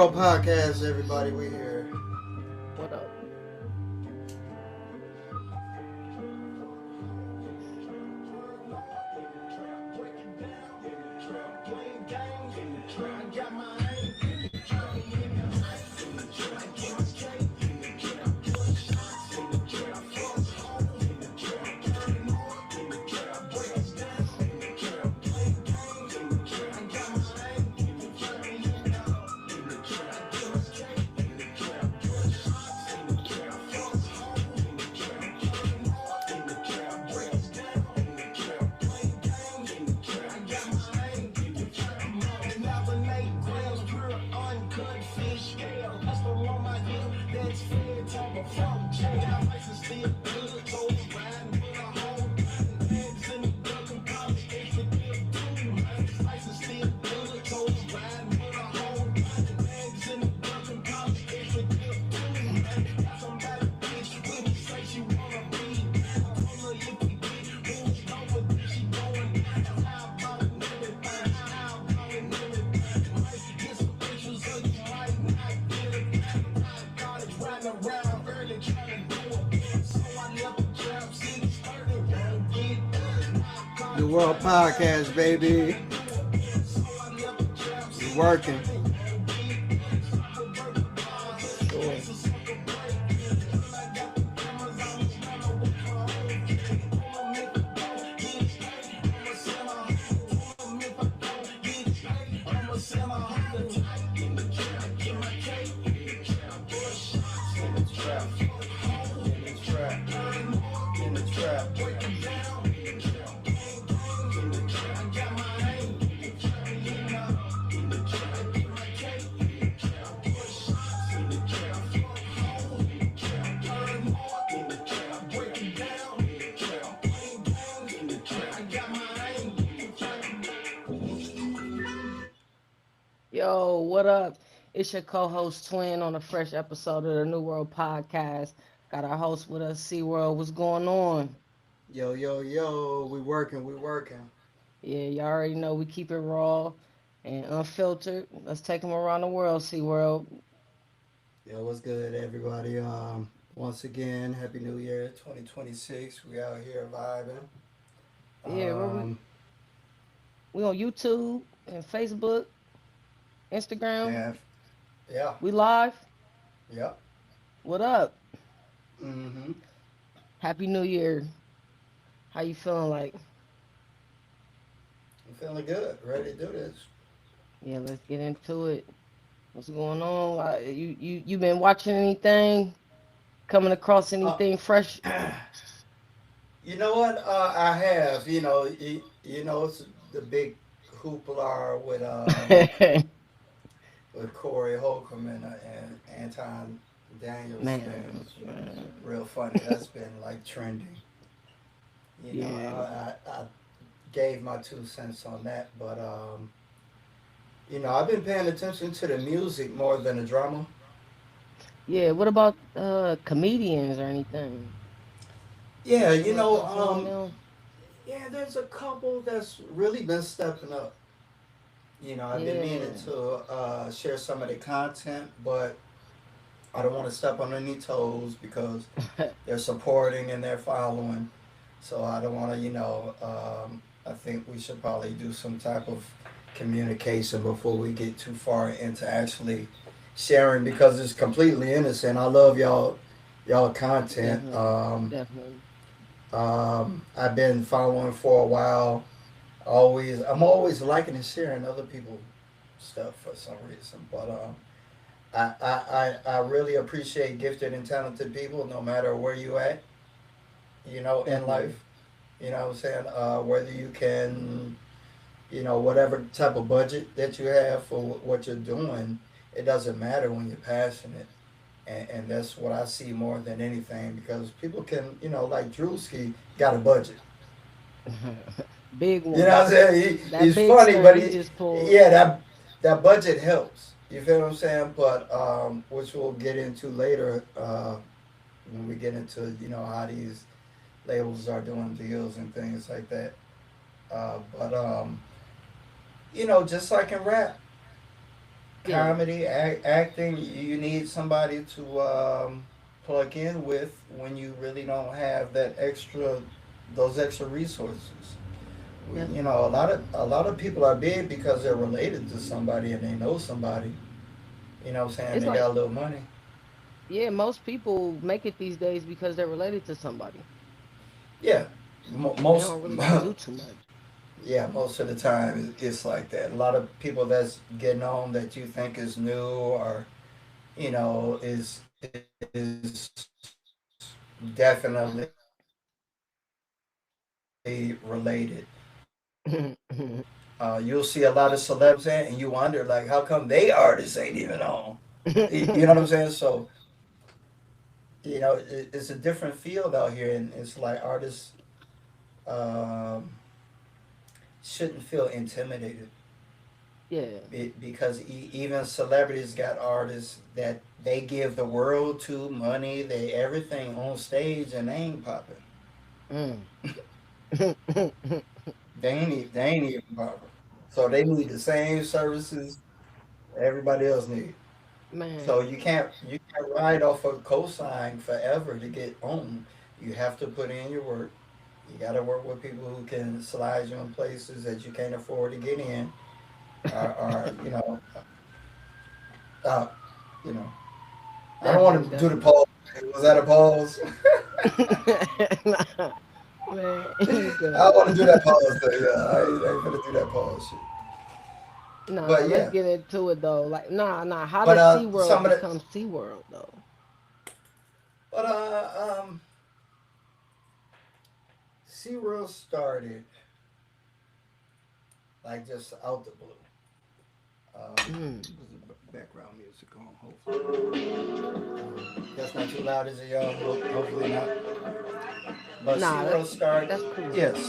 World Podcast, everybody. We here. What up? The World Podcast, baby. We working. Sure. Yo, what up? It's your co-host Twin on a fresh episode of the New World Podcast. Got our host with us, SeaWorld. What's going on? Yo, yo, yo. We working. We working. Yeah, you already know we keep it raw and unfiltered. Let's take them around the world, SeaWorld. Yo, what's good, everybody? Once again, Happy New Year, 2026. We out here vibing. Yeah, Um, we on YouTube and Facebook, Instagram. and yeah, We live. yeah. What up? Mm-hmm. Happy New Year. How you feeling like? I'm feeling good. Ready to do this. Yeah, let's get into it. What's going on? You been watching anything? Coming across Uh, anything fresh? you know what? I have. It's the big hoopla with Corey Holcomb and Anton Daniels thing. Man, It's man. real funny. That's been like trending. Yeah. I gave my 2 cents on that, but I've been paying attention to the music more than the drama. Yeah, what about comedians or anything? Yeah, You know, following them? yeah, there's a couple that's really been stepping up. I've been meaning Yeah. to share some of the content, but I don't want to step on any toes because they're supporting and they're following. So I don't want to, I think we should probably do some type of communication before we get too far into actually sharing because it's completely innocent. I love y'all content. Definitely. Definitely. I've been following for a while. I'm always liking and sharing other people's stuff for some reason. But I really appreciate gifted and talented people, no matter where you at, in Definitely. life. You know what I'm saying? Whether you can, whatever type of budget that you have for what you're doing, it doesn't matter when you're passionate. And that's what I see more than anything because people can, like Drewski got a budget. Big You know one. what I'm saying? That He's big funny, stir but he just pulled. yeah, that budget helps. You feel what I'm saying? But which we'll get into later when we get into how these labels are doing deals and things like that. But just like in rap, Yeah, comedy, acting, you need somebody to plug in with when you really don't have those extra resources. yeah. You know, a lot of people are big because they're related to somebody and they know somebody. You know what I'm saying? It's They like, got a little money. yeah, most people make it these days because they're related to somebody. Yeah, They most don't really got to do too much. yeah, most of the time it's like that. A lot of people that's getting on that you think is new or is definitely related. You'll see a lot of celebs in, and you wonder like, how come they artists ain't even on? You know what I'm saying? So it's a different field out here, and it's like artists um, shouldn't feel intimidated Yeah. because even celebrities got artists that they give the world to money, they everything on stage, and they ain't popping. Mm. They ain't even popping. So they need the same services everybody else need. So Man, you can't ride off a cosign forever to get on. You have to put in your work. You got to work with people who can slide you in places that you can't afford to get in, or uh, you know. I don't definitely, want to do the definitely. pause. Was that a pause? Nah, man, you I good. want to do that pause thing. Yeah, I ain't gonna do that pause shit. Nah, But let's yeah, get into it though. Like, nah. How but did SeaWorld some of the, become SeaWorld though? but SeaWorld started like just out the blue. Mm. What's the background music on? Hopefully, that's not too loud, is it, y'all? Hopefully not. But Nah, SeaWorld started, that's cool. yes.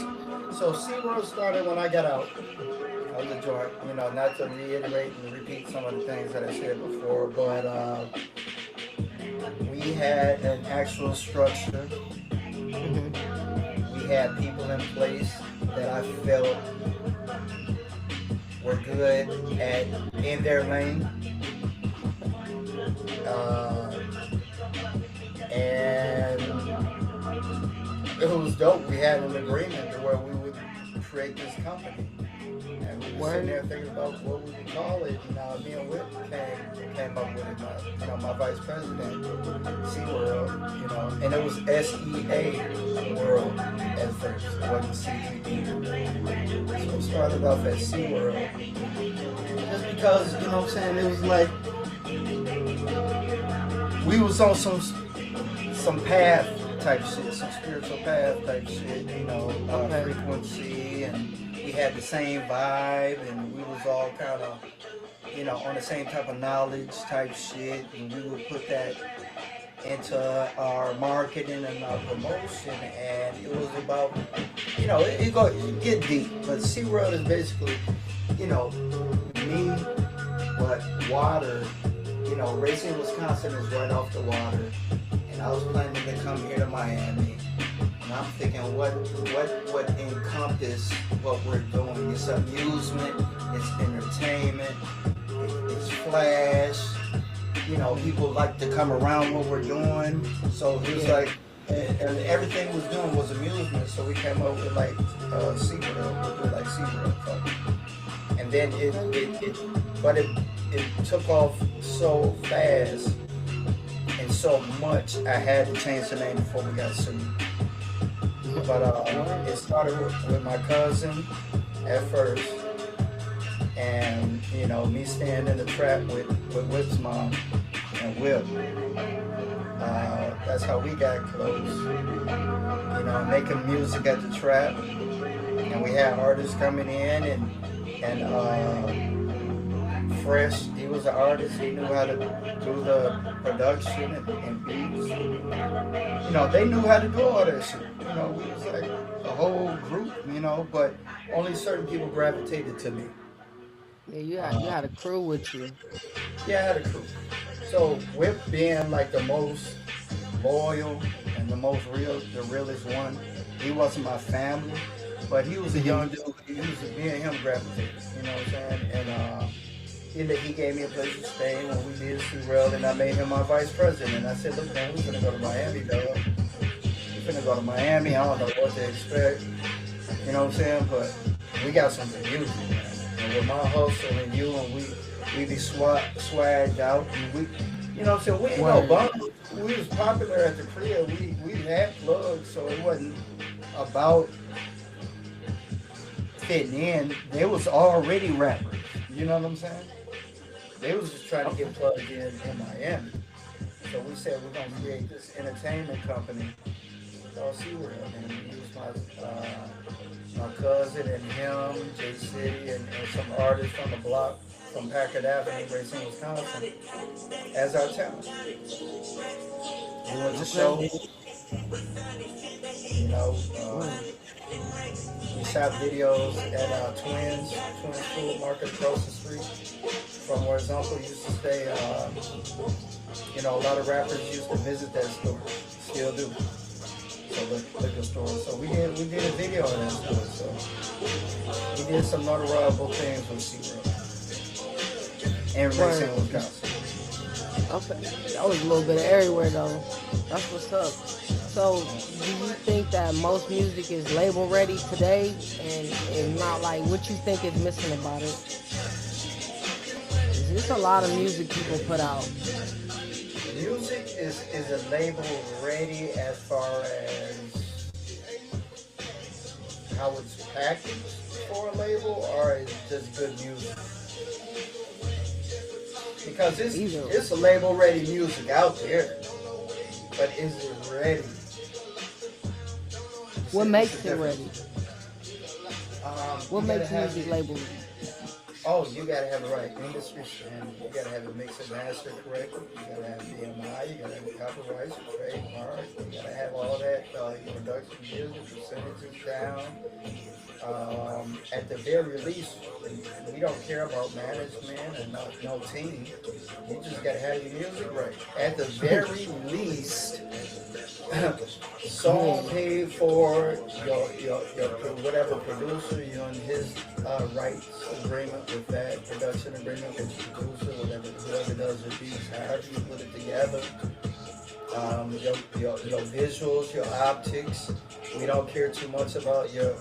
So SeaWorld started when I got out of the joint. Not to reiterate and repeat some of the things that I said before, but we had an actual structure. Hmm. We had people in place that I felt were good at in their lane, Okay. uh, and it was dope. We had an agreement to where we would create this company, and we were sitting Word. there thinking about what we would call it. Me and Whip came up with it. My vice president, SeaWorld, and it was SEA World at first. It wasn't CED. So it started off at SeaWorld just because what I'm saying. It was like we was on some path type shit, some spiritual path type shit, Okay. frequency, and we had the same vibe, and we was all kind of, on the same type of knowledge type shit, and we would put that into our marketing and our promotion, and it was about, it get deep, but SeaWorld is basically, you know, me, but water. Racine, Wisconsin is right off the water, and I was planning to come here to Miami. And I'm thinking, what would encompass what we're doing? It's amusement, it's entertainment, it's flash. People like to come around what we're doing. So it was Yeah. like, and everything was doing was amusement. So we came up with like SeaWorld, we do like SeaWorld. And then Okay. but it took off so fast and so much. I had to change the name before we got sued. But Word. it started with my cousin at first, and me staying in the trap with Whip's mom and Whip. That's how we got close. Making music at the trap, and we had artists coming in and Fresh. He was an artist. He knew how to do the production and beats. They knew how to do all that shit. We was like a whole group. But only certain people gravitated to me. Yeah, you Uh, had a crew with you. yeah, I had a crew. So Whip being like the most loyal and the realest one. He wasn't my family, but he was a Hmm. young dude. Me and him gravitated. You know what I'm saying? And he gave me a place to stay when we did SeaWorld, and I made him my vice president. And I said, look, man, we're gonna go to Miami, dog. We're gonna go to Miami. I don't know what to expect. You know what I'm saying? But we got something music, man. And with my hustle and you, and we be swagged out, and we, you know what I'm saying? We ain't no bums. We was popular at the crib. We had plugs, so it wasn't about fitting in. They was already rappers. You know what I'm saying? They was just trying to get plugged in Miami. So we said we're gonna create this entertainment company called SeaWorld, and we used my cousin and him, J City, and some artists from the block from Packard Avenue, Racine, Wisconsin, as our talent. We went to shows, you know. We shot videos at Twins Food Market across the street from where his uncle used to stay. You know, a lot of rappers used to visit that store, still do. So the liquor store. So we did a video of that store. So we did some notable things with SeaWorld and Racine, Wisconsin. Okay, that was a little bit of everywhere though. That's what's up. So, do you think that most music is label ready today, and if not, like, what you think is missing about it? There's a lot of music people put out. Music is a label ready as far as how it's packaged for a label, or is it just good music? Because it's a label ready music out there, but is it ready? What makes it ready? What makes music label? Oh, you gotta have the right industry standard. You gotta have it mixed and mastered correctly. You gotta have BMI. You gotta have copyrights, trademark. You gotta have all that. Your production business percentages down. At the very least, we don't care about management and no team. You just gotta have your music right. At the very least, song paid for, your whatever producer, you know, and his rights agreement with that, production agreement with the producer, whoever does the beats, however you put it together. Your visuals, your optics. We don't care too much about your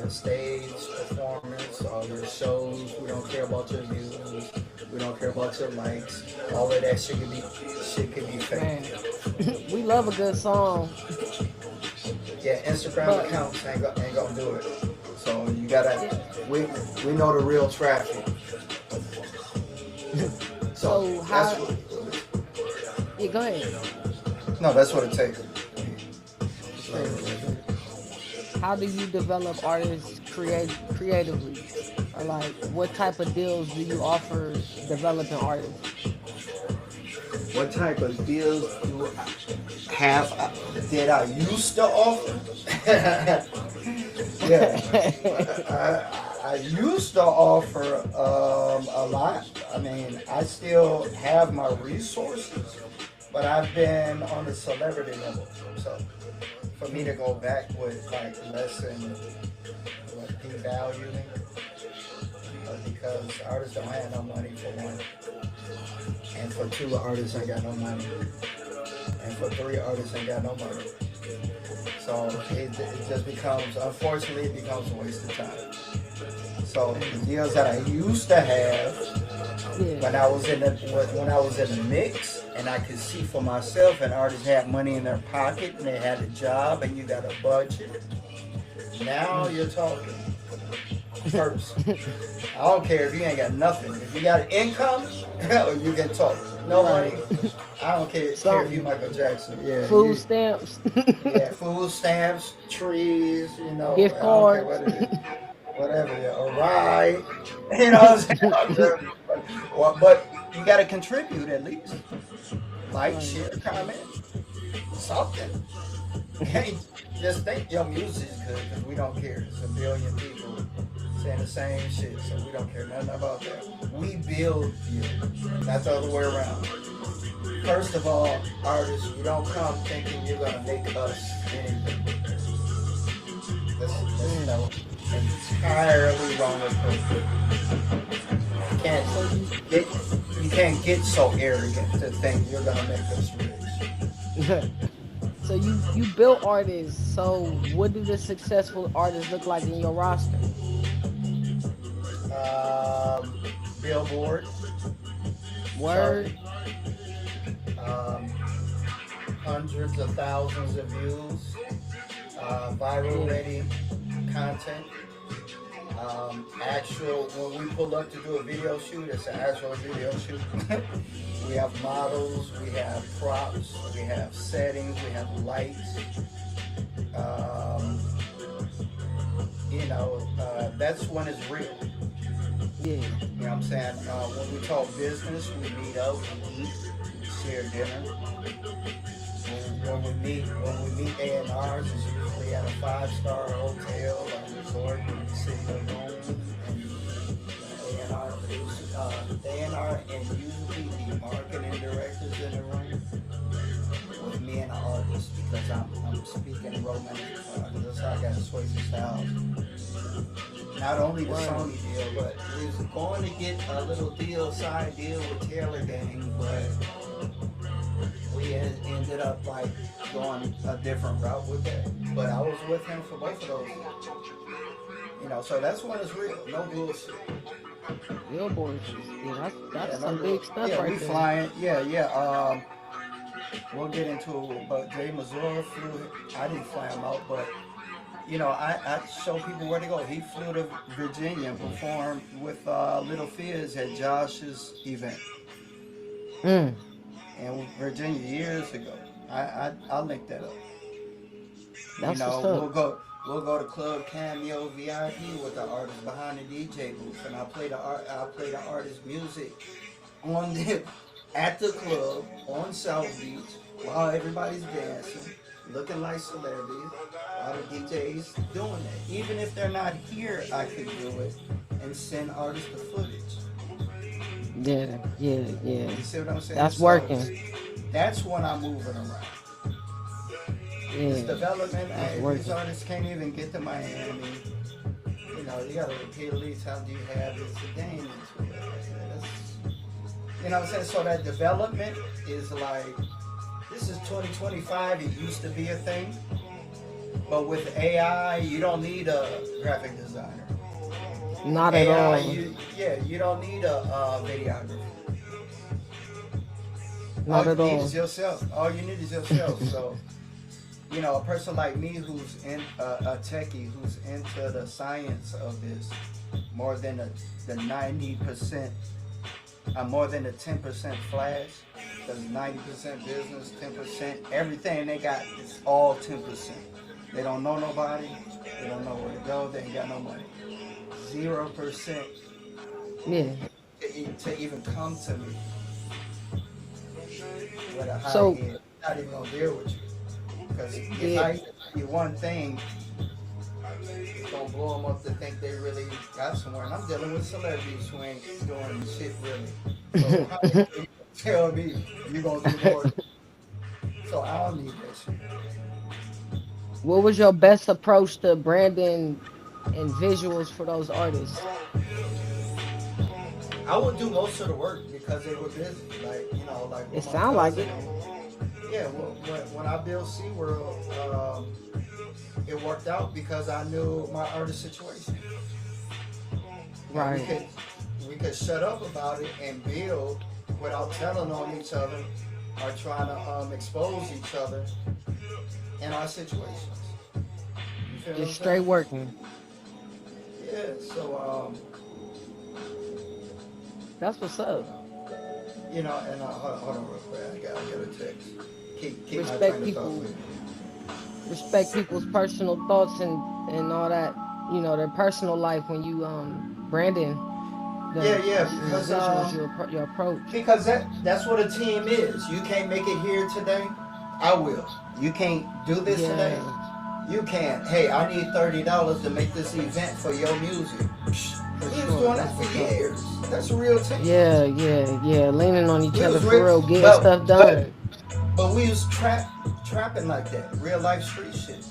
stage performance or your shows. We don't care about your views. We don't care about your likes. All of that shit can be fake. We love a good song. Yeah, Instagram accounts ain't gonna do it. So you gotta. We know the real traffic. So how? Yeah, go ahead. No, that's what it takes. How do you develop artists creatively? Or like, what type of deals do you offer developing artists? What type of deals do I have that I used to offer? Yeah, I used to offer a lot. I mean, I still have my resources, but I've been on the celebrity level. So for me to go back with like less than devaluing, because artists don't have no money for one, and for two, artists ain't got no money, and for three, artists ain't got no money. So it just becomes, unfortunately, it becomes a waste of time. So the deals that I used to have when I was in the mix, and I could see for myself, and artists had money in their pocket, and they had a job, and you got a budget. Now you're talking. First, I don't care if you ain't got nothing. If you got income, you can talk. No money. I don't care if you Michael Jackson. Yeah. Food stamps. Yeah, food stamps, trees, you know. Gift cards. Whatever, yeah, a ride. You know what I'm saying? But you got to contribute at least. Like, share, comment, something. Hey, just think your music is good, because we don't care. There's a billion people saying the same shit, so we don't care nothing about that. We build you, not the other way around. First of all, artists, you don't come thinking you're gonna make us anything. That's entirely wrong approach. can't So get you can't get so arrogant to think you're gonna make us you so you built artists. So what do the successful artists look like in your roster? rich. Billboard Word. charting, um, hundreds of thousands of views, viral Yeah. ready content. Actual when we pull up to do a video shoot, it's an actual video shoot. We have models, we have props, we have settings, we have lights. Um, that's when it's real. Yeah. You know what I'm saying? When we talk business, we meet up, we eat, share dinner. When we meet A&Rs, it's usually at a five-star hotel or resort, and we sit in a room, and A&R produces, A&R and usually the marketing directors in the room with me and the artist because I'm speaking romantic. That's how I got Swayze Styles. Not only the Word. Sony deal, but we was going to get a little side deal with Taylor Gang, but we ended up like going a different route with that. But I was with him for both of those. So that's when it's real. No bullshit. Billboard. Yeah, Yeah, that's no some bull. big stuff Yeah, we right there. flying. Yeah, yeah. We'll get into it, but Jay Mazura flew. I didn't fly him out, but I show people where to go. He flew to Virginia and performed with Little Fizz at Josh's event Mm, in Virginia years ago. I'll link that up. that's what's We'll up. go to Club Cameo VIP with the artist behind the DJ booth, and I play the artist music on the at the club on South Beach while everybody's dancing, looking like celebrities. While the DJs doing that, even if they're not here, I could do it and send artists the footage. Yeah, yeah, yeah. You see what I'm saying? That's So working. that's when I'm moving around. It's Yeah, development. that's These working. artists can't even get to Miami. You gotta repeat at least how do you have this game into it. You know what I'm saying? So that development is like, this is 2025. It used to be a thing. But with AI, you don't need a graphic designer. Not at AI, all. you don't need a videographer. All Not you at need all. is yourself. All you need is yourself. So, a person like me who's in a techie who's into the science of this more than the 90%, more than the 10% flash. Because 90% business, 10% everything they got is all 10%. They don't know nobody. They don't know where to go. They ain't got no money. 0% Yeah. to even come to me with a high So end. Not even gonna deal with you. Because if yeah. I tell you one thing, it's gonna blow them up to think they really got somewhere. And I'm dealing with celebrities who ain't doing shit really. So how you tell me you're gonna do more? So I don't need that shit. What was your best approach to branding and visuals for those artists? I would do most of the work because they were busy. Like like It with my sound like cousin. it. Yeah, well, when I built SeaWorld, it worked out because I knew my artist situation. And we Right. could we could shut up about it and build without telling on each other or trying to expose each other in our situations. You feel what I'm Just straight saying? working. Yeah. So That's what's up. and hold on real quick. I get a text. Keep my Respect train of thought people. with me. Respect people's personal thoughts and all that. Their personal life when you branding Yeah, them yeah, your because visuals, your approach. that's what a team is. You can't make it here today. I will. You can't do this today. Yeah, You can't. Hey, I need $30 to make this event for your music. for We was sure. doing That's that what's for up. years. That's a real team. Yeah, yeah, yeah. Leaning on each We other was for real, real, getting but stuff but done. but we was trapping like that. Real life street shit.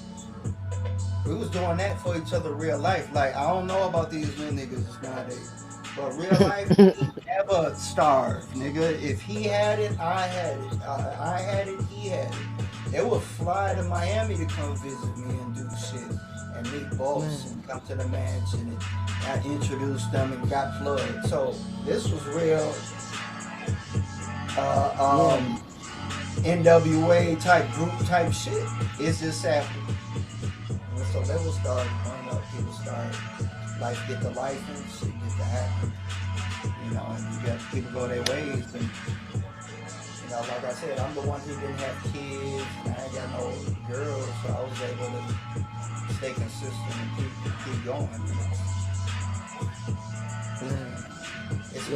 We was doing that for each other real life. Like I don't know about these new niggas nowadays, But real life, he never starved, nigga. If he had it, I had it. I had it, he had it. They would fly to Miami to come visit me and do shit and meet boss Man, and come to the mansion and I introduced them and got plugged. So this was real uh, yeah, um, NWA type group type shit. It's just happening. So they will start growing up. People start life get the life and shit get to happen. You know, and you got people go their ways. But you know, like I said, I'm the one who didn't have kids, and I ain't got no girls, so I was able to stay consistent and keep going. You man.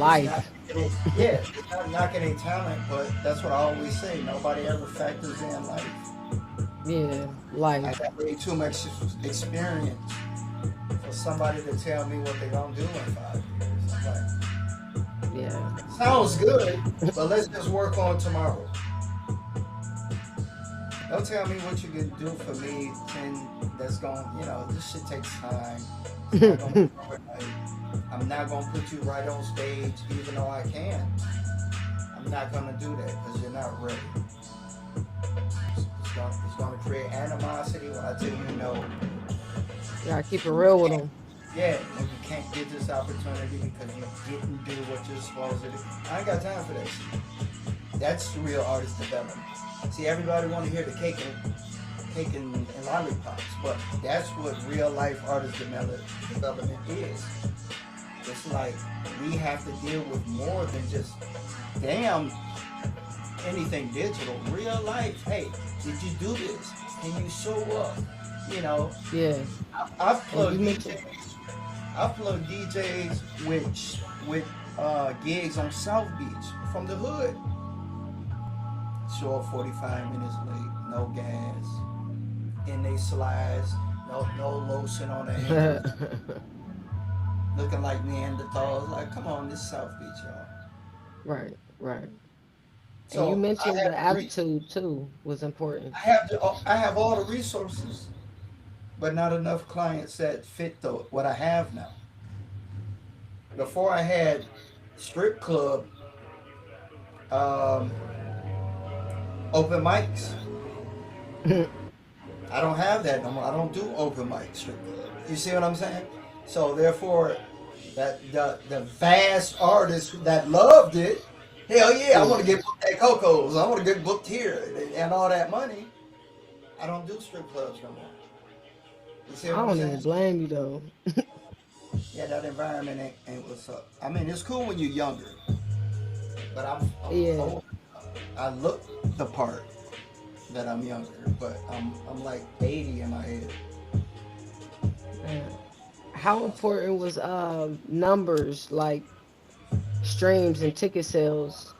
know, it's not, Life. yeah, it's not knocking any talent, but that's what I always say. Nobody ever factors in life. Yeah, I life. got way too much experience for somebody to tell me what they're gonna do in 5 years. I'm like, Yeah. sounds good, but let's just work on tomorrow. Don't tell me what you can do for me, and that's going, you know, this shit takes time. It's not going to be overnight. I'm not going to put you right on stage, even though I can. I'm not going to do that because you're not ready. It's going to create animosity when I tell you no. You gotta keep it You real with can't, them. yeah, when you can't get this opportunity because you didn't do what you're supposed to do. I ain't got time for that shit. That's real artist development. See, everybody want to hear the cake and lollipops, but that's what real life artist development is. It's like we have to deal with more than just damn anything digital. Real life. Hey, did you do this? Can you show up? You know, Yeah. I've And you plugged mentioned, DJs. I've plugged DJs with gigs on South Beach from the hood. Show up 45 minutes late, no gas, in they slides, no lotion on their hands, looking like Neanderthals. Like, come on, this is South Beach, y'all. right, right. And you So I mentioned have the the re- attitude too was important. I have all the resources, but not enough clients that fit what I have now. Before I had strip club um, open mics. I don't have that no more. I don't do open mic strip club. You see what I'm saying? So therefore, that the vast artists that loved it, hell yeah, I Yeah. want to get booked at Coco's. I want to get booked here and all that money. I don't do strip clubs no more. You see I what I'm don't saying? even blame you though. Yeah, that environment ain't what's up. I mean, it's cool when you're younger, but I'm Yeah. old. I look the part that I'm younger, but I'm like 80 in my head. Man. How important was numbers like streams and ticket sales?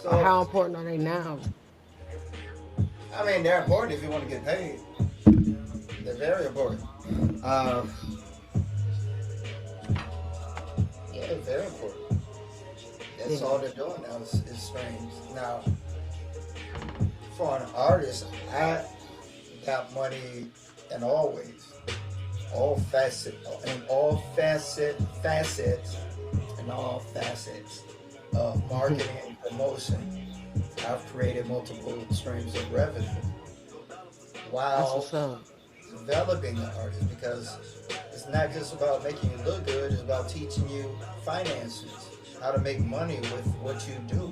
Or So how important are they now? I mean, they're important if you want to get paid. They're very important. Uh, yeah, very important. That's Yeah. all they're doing now is streams. Now, for an artist, I got money in all ways, all facet, in all facets, in all facets of marketing and promotion. I've created multiple streams of revenue That's while what's up. developing the artist because it's not just about making you look good, it's about teaching you finances, how to make money with what you do.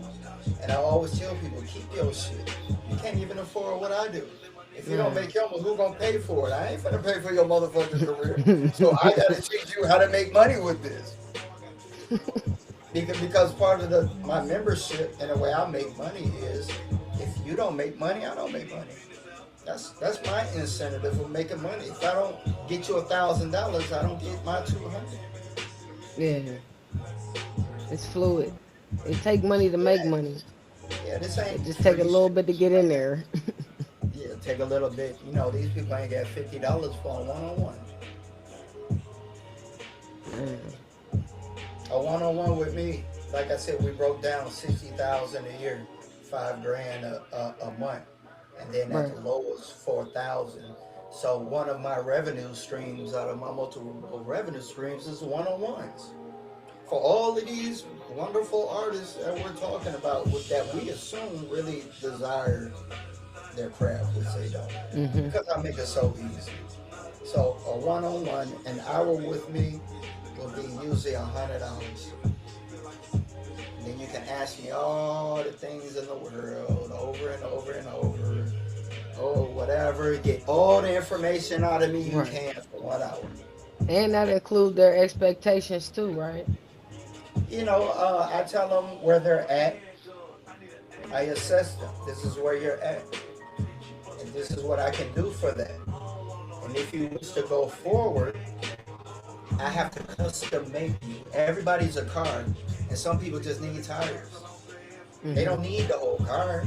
And I always tell people, keep your shit. You can't even afford what I do. If you don't Man. make your money, who gonna pay for it? I ain't finna pay for your motherfucking career. So I gotta teach you how to make money with this. Because part of my membership and the way I make money is if you don't make money, I don't make money. That's my incentive for making money. If I don't get you $1,000, I don't get my 200. Yeah. It's fluid. It take money to make Yeah, money. yeah. This It ain't just take a free little shit. bit to get in there. Yeah, take a little bit. You know, these people ain't got $50 for a one-on-one. Man. A one-on-one with me, like I said, we broke down 60,000 a year, 5 grand a month, and then at Right. the lowest 4,000. So one of my revenue streams out of my multiple revenue streams is one-on-ones. For all of these wonderful artists that we're talking about that we assume really desire their craft, which they don't. Mm-hmm. Because I make it so easy. So a one-on-one, an hour with me will be usually $100. And then you can ask me all the things in the world over and over and over. Or whatever. Get all the information out of me you Right. can for 1 hour. And that include their expectations too, right? I tell them where they're at. I assess them. This is where you're at. And this is what I can do for that. And if you wish to go forward, I have to custom make you. Everybody's a car, and some people just need tires. They don't need the whole car.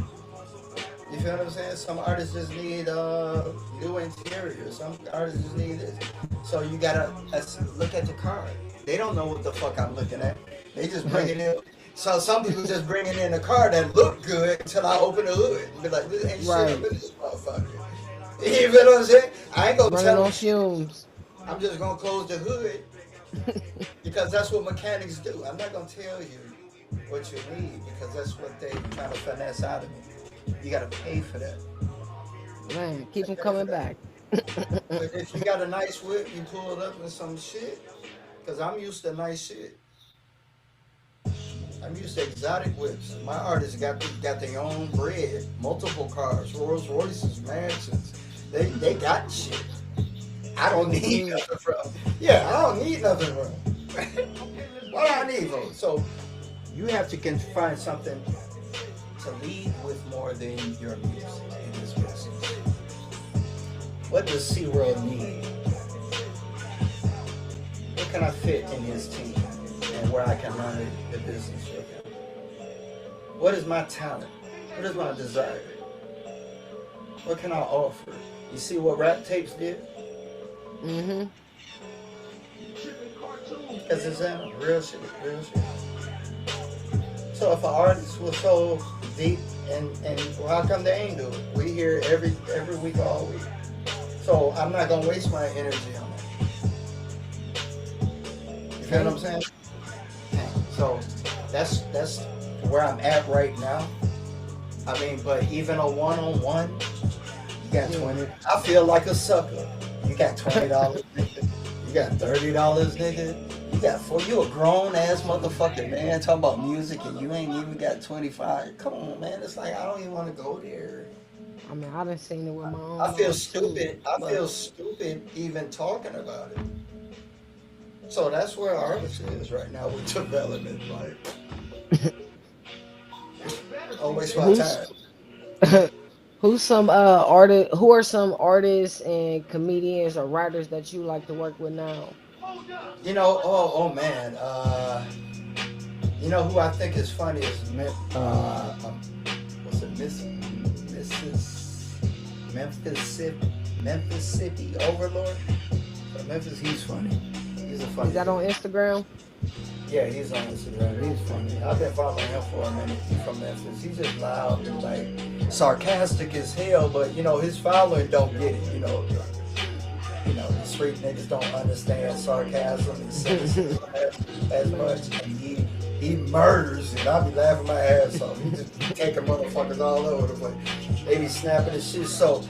You feel what I'm saying? Some artists just need new interior. Some artists just need this. So you gotta look at the car. They don't know what the fuck I'm looking at. They just bring it in. So some people just bring it in a car that look good until I open the hood and be like, this ain't shit up in this motherfucker. You feel what I'm saying? I ain't gonna Running tell on them. fumes. I'm just gonna close the hood because that's what mechanics do. I'm not gonna tell you what you need because that's what they try to finesse out of me. You gotta pay for that. Man, keep them coming back. But if you got a nice whip, you pull it up in some shit. Cause I'm used to nice shit. I'm used to exotic whips. My artists got their own bread, multiple cars, Rolls Royces, mansions. They got shit. I don't need nothing from. Yeah, I don't need nothing from. What do I need from? So you have to find something to lead with more than your music in this business. What does SeaWorld need? What can I fit in his team and where I can run the business with him? What is my talent? What is my desire? What can I offer? You see what Rap Tapes did? Mm-hmm. That's example, real shit, real shit. So if an artist was so deep and well, how come they ain't do it? We hear every week, all week. So I'm not gonna waste my energy on it. You feel what I'm saying? So that's where I'm at right now. I mean, but even a one-on-one, you got 20. I feel like a sucker. You got $20, nigga. You got $30, nigga. You got you a grown ass motherfucking man talking about music and you ain't even got 25. Come on, man. It's like I don't even want to go there. I mean, I done seen it with my own. I feel eyes, stupid. too, I but- feel stupid even talking about it. So that's where artist is right now with development. Like, don't waste my time. Who's some artist? Who are some artists and comedians or writers that you like to work with now? Oh man. Who I think is funny is what's it, Mississippi Overlord. From Memphis, he's funny. He's a funny. Is that on Instagram? Yeah, he's on Instagram. He's funny. I've been following him for a minute. He's from Memphis. He's just loud and like sarcastic as hell, but his following don't get it. The street niggas don't understand sarcasm and cynicism as much. And he murders, and I be laughing my ass off. He just taking motherfuckers all over the place. They be snapping his shit. So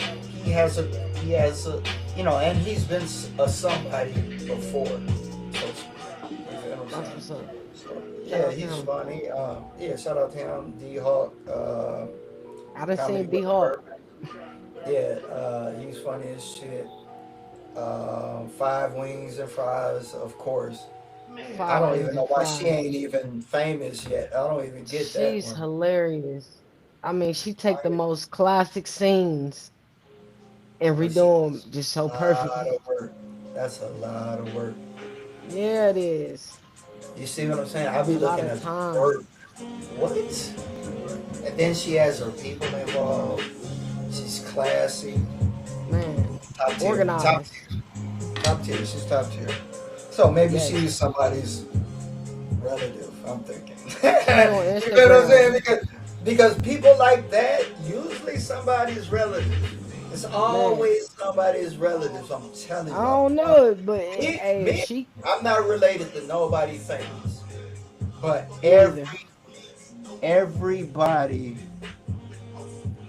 he has a, and he's been a somebody before. So, That's what's up. so, yeah, he's funny. Shout out to him, D-Hawk. I done Comedy seen with D-Hawk. Yeah, he's funny as shit. 5 Wings and Fries, of course. I don't even know why she ain't even famous yet. I don't even get that She's one. hilarious. I mean, she take the most classic scenes and redo them just so perfectly. Of work. That's a lot of work. Yeah, it is. You see what I'm saying? I be A lot looking of at time. the work. What? And then she has her people involved. She's classy. Man, Top tier. organized. Top tier. She's top tier. So maybe Yes. she's somebody's relative, I'm thinking. on You know what I'm Instagram. saying? Because people like that, usually somebody's relative. It's Man, always somebody's relatives. I'm telling I you. I'm don't telling know it, but hey, if me. she, I'm not related to nobody famous, but me either. everybody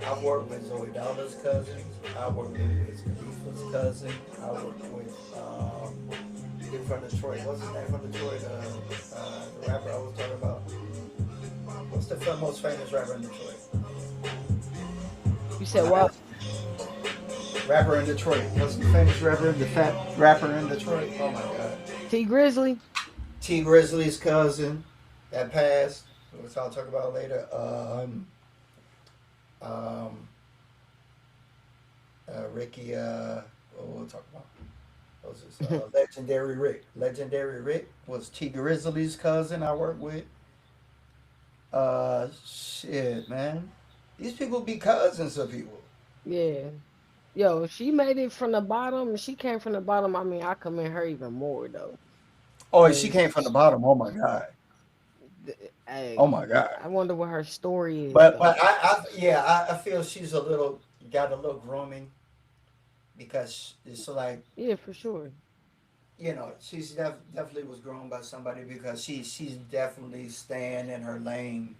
I've worked with Zoe Dalla's cousins. I worked with Wiz Khalifa's cousin. I worked with kid from Detroit. What's his name from Detroit? The rapper I was talking about. What's the most famous rapper in Detroit? You said what? Nice. Rapper in Detroit. What's the famous rapper? The fat rapper in Detroit. Oh my God. T Grizzly? T Grizzly's cousin that passed, which I'll talk about later. Um, Ricky. What we'll talk about. What was this? Legendary Rick. Legendary Rick was T Grizzly's cousin. I work with. Shit, man. These people be cousins of people. Yeah. Yo, if she made it from the bottom, if she came from the bottom, I mean, I commend her even more though. Oh, she Cause came from the bottom. Oh my God. hey, Oh my God. I wonder what her story is But though. I feel she's got a little grooming because it's like Yeah, for sure. she's definitely was grown by somebody because she's definitely staying in her lane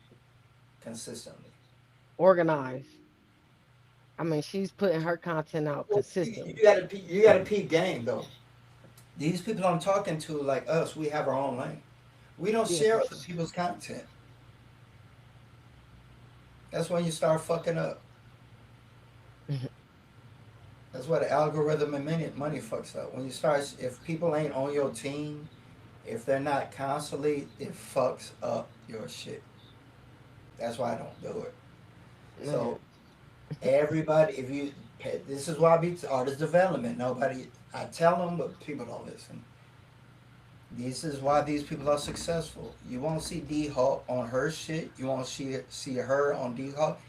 consistently. Organized. I mean, she's putting her content out Well, consistently. you gotta peep game though. These people I'm talking to, like us, we have our own lane. We don't Yeah, share for other sure. people's content. That's when you start fucking up. That's why the algorithm and money fucks up. When you start, if people ain't on your team, if they're not constantly, it fucks up your shit. That's why I don't do it. Man. So everybody, if you, this is why I be artist development. Nobody, I tell them, but people don't listen. This is why these people are successful. You won't see D Hawk on her shit. You won't see her on D Hawk,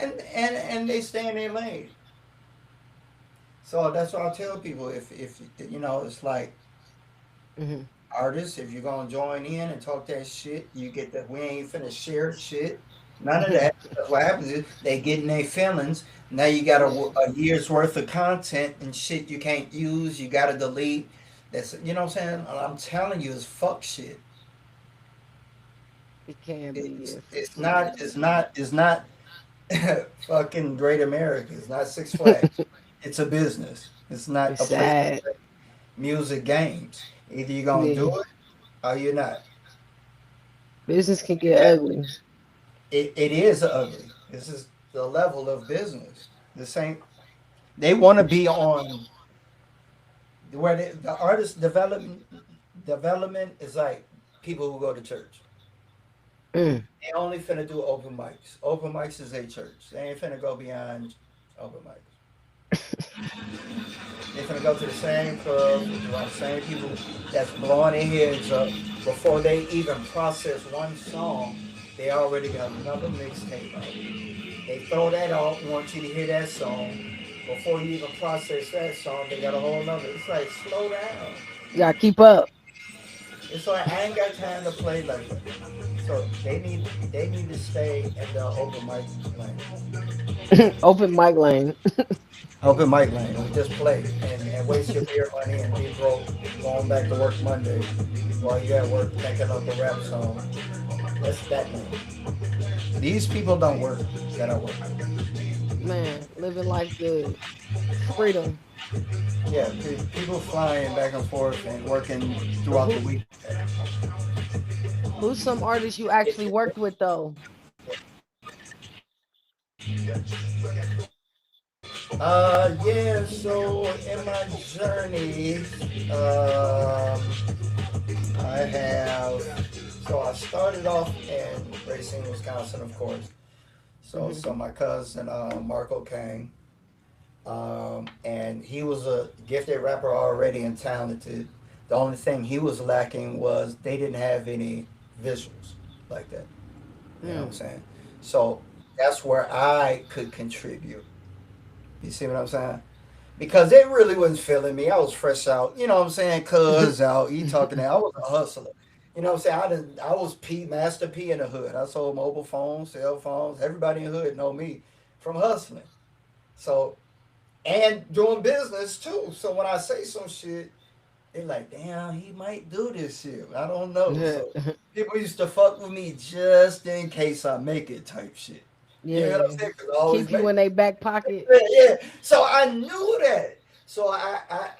and they stay in their lane. So that's what I tell people. If it's like Hmm. artists. If you're gonna join in and talk that shit, you get that we ain't finna share shit. None of that. Because what happens is they get in their feelings. Now you got Man, a year's worth of content and shit you can't use. You gotta delete. That's what I'm saying. I'm telling you, it's fuck shit. it can be, It's yeah, for it's sure. not it's not fucking Great America. It's not Six Flags. It's a business. It's not It's a place to sad. play music games. Either you're gonna do Yeah. it or you're not. Business can get ugly. It is ugly. This is the level of business. The same. They want to be on where the artist development is like people who go to church. Mm. They only finna do open mics. Open mics is a church. They ain't finna go beyond open mics. They finna go to the same clubs with the same people that's blowing their heads up before they even process one song. They already got another mixtape out. They throw that out, want you to hear that song. Before you even process that song, they got a whole nother. It's like slow down. You gotta keep up. It's like I ain't got time to play like that. So they need to stay at the open mic lane. Open mic lane. Open mic lane. Or just play and waste your beer money and be broke going back to work Monday while you at work thinking up a rap song. That's that lane. These people don't work that I work with. Man, living life good. Freedom. Yeah, people flying back and forth and working But throughout the week. who's some artists you actually worked with though? Yeah, so in my journey, um, I have, so I started off in Racine, Wisconsin, of course. Hmm. So my cousin, Marco Kane, and he was a gifted rapper already and talented. The only thing he was lacking was they didn't have any visuals like that. You know what I'm Mm. saying? So that's where I could contribute. You see what I'm saying? Because they really wasn't feeling me. I was fresh out. You know what I'm saying? Cuz out. You talking that. I was a hustler. You know what I'm saying? I was Master P in the hood. I sold mobile phones, cell phones. Everybody in the hood know me from hustling. So and doing business too. So when I say some shit, they like, damn, he might do this shit. I don't know. So people used to fuck with me just in case I make it type shit. You know what I'm Yeah. saying? Because I always Keep you make in their back pocket. it. Yeah. So I knew that. So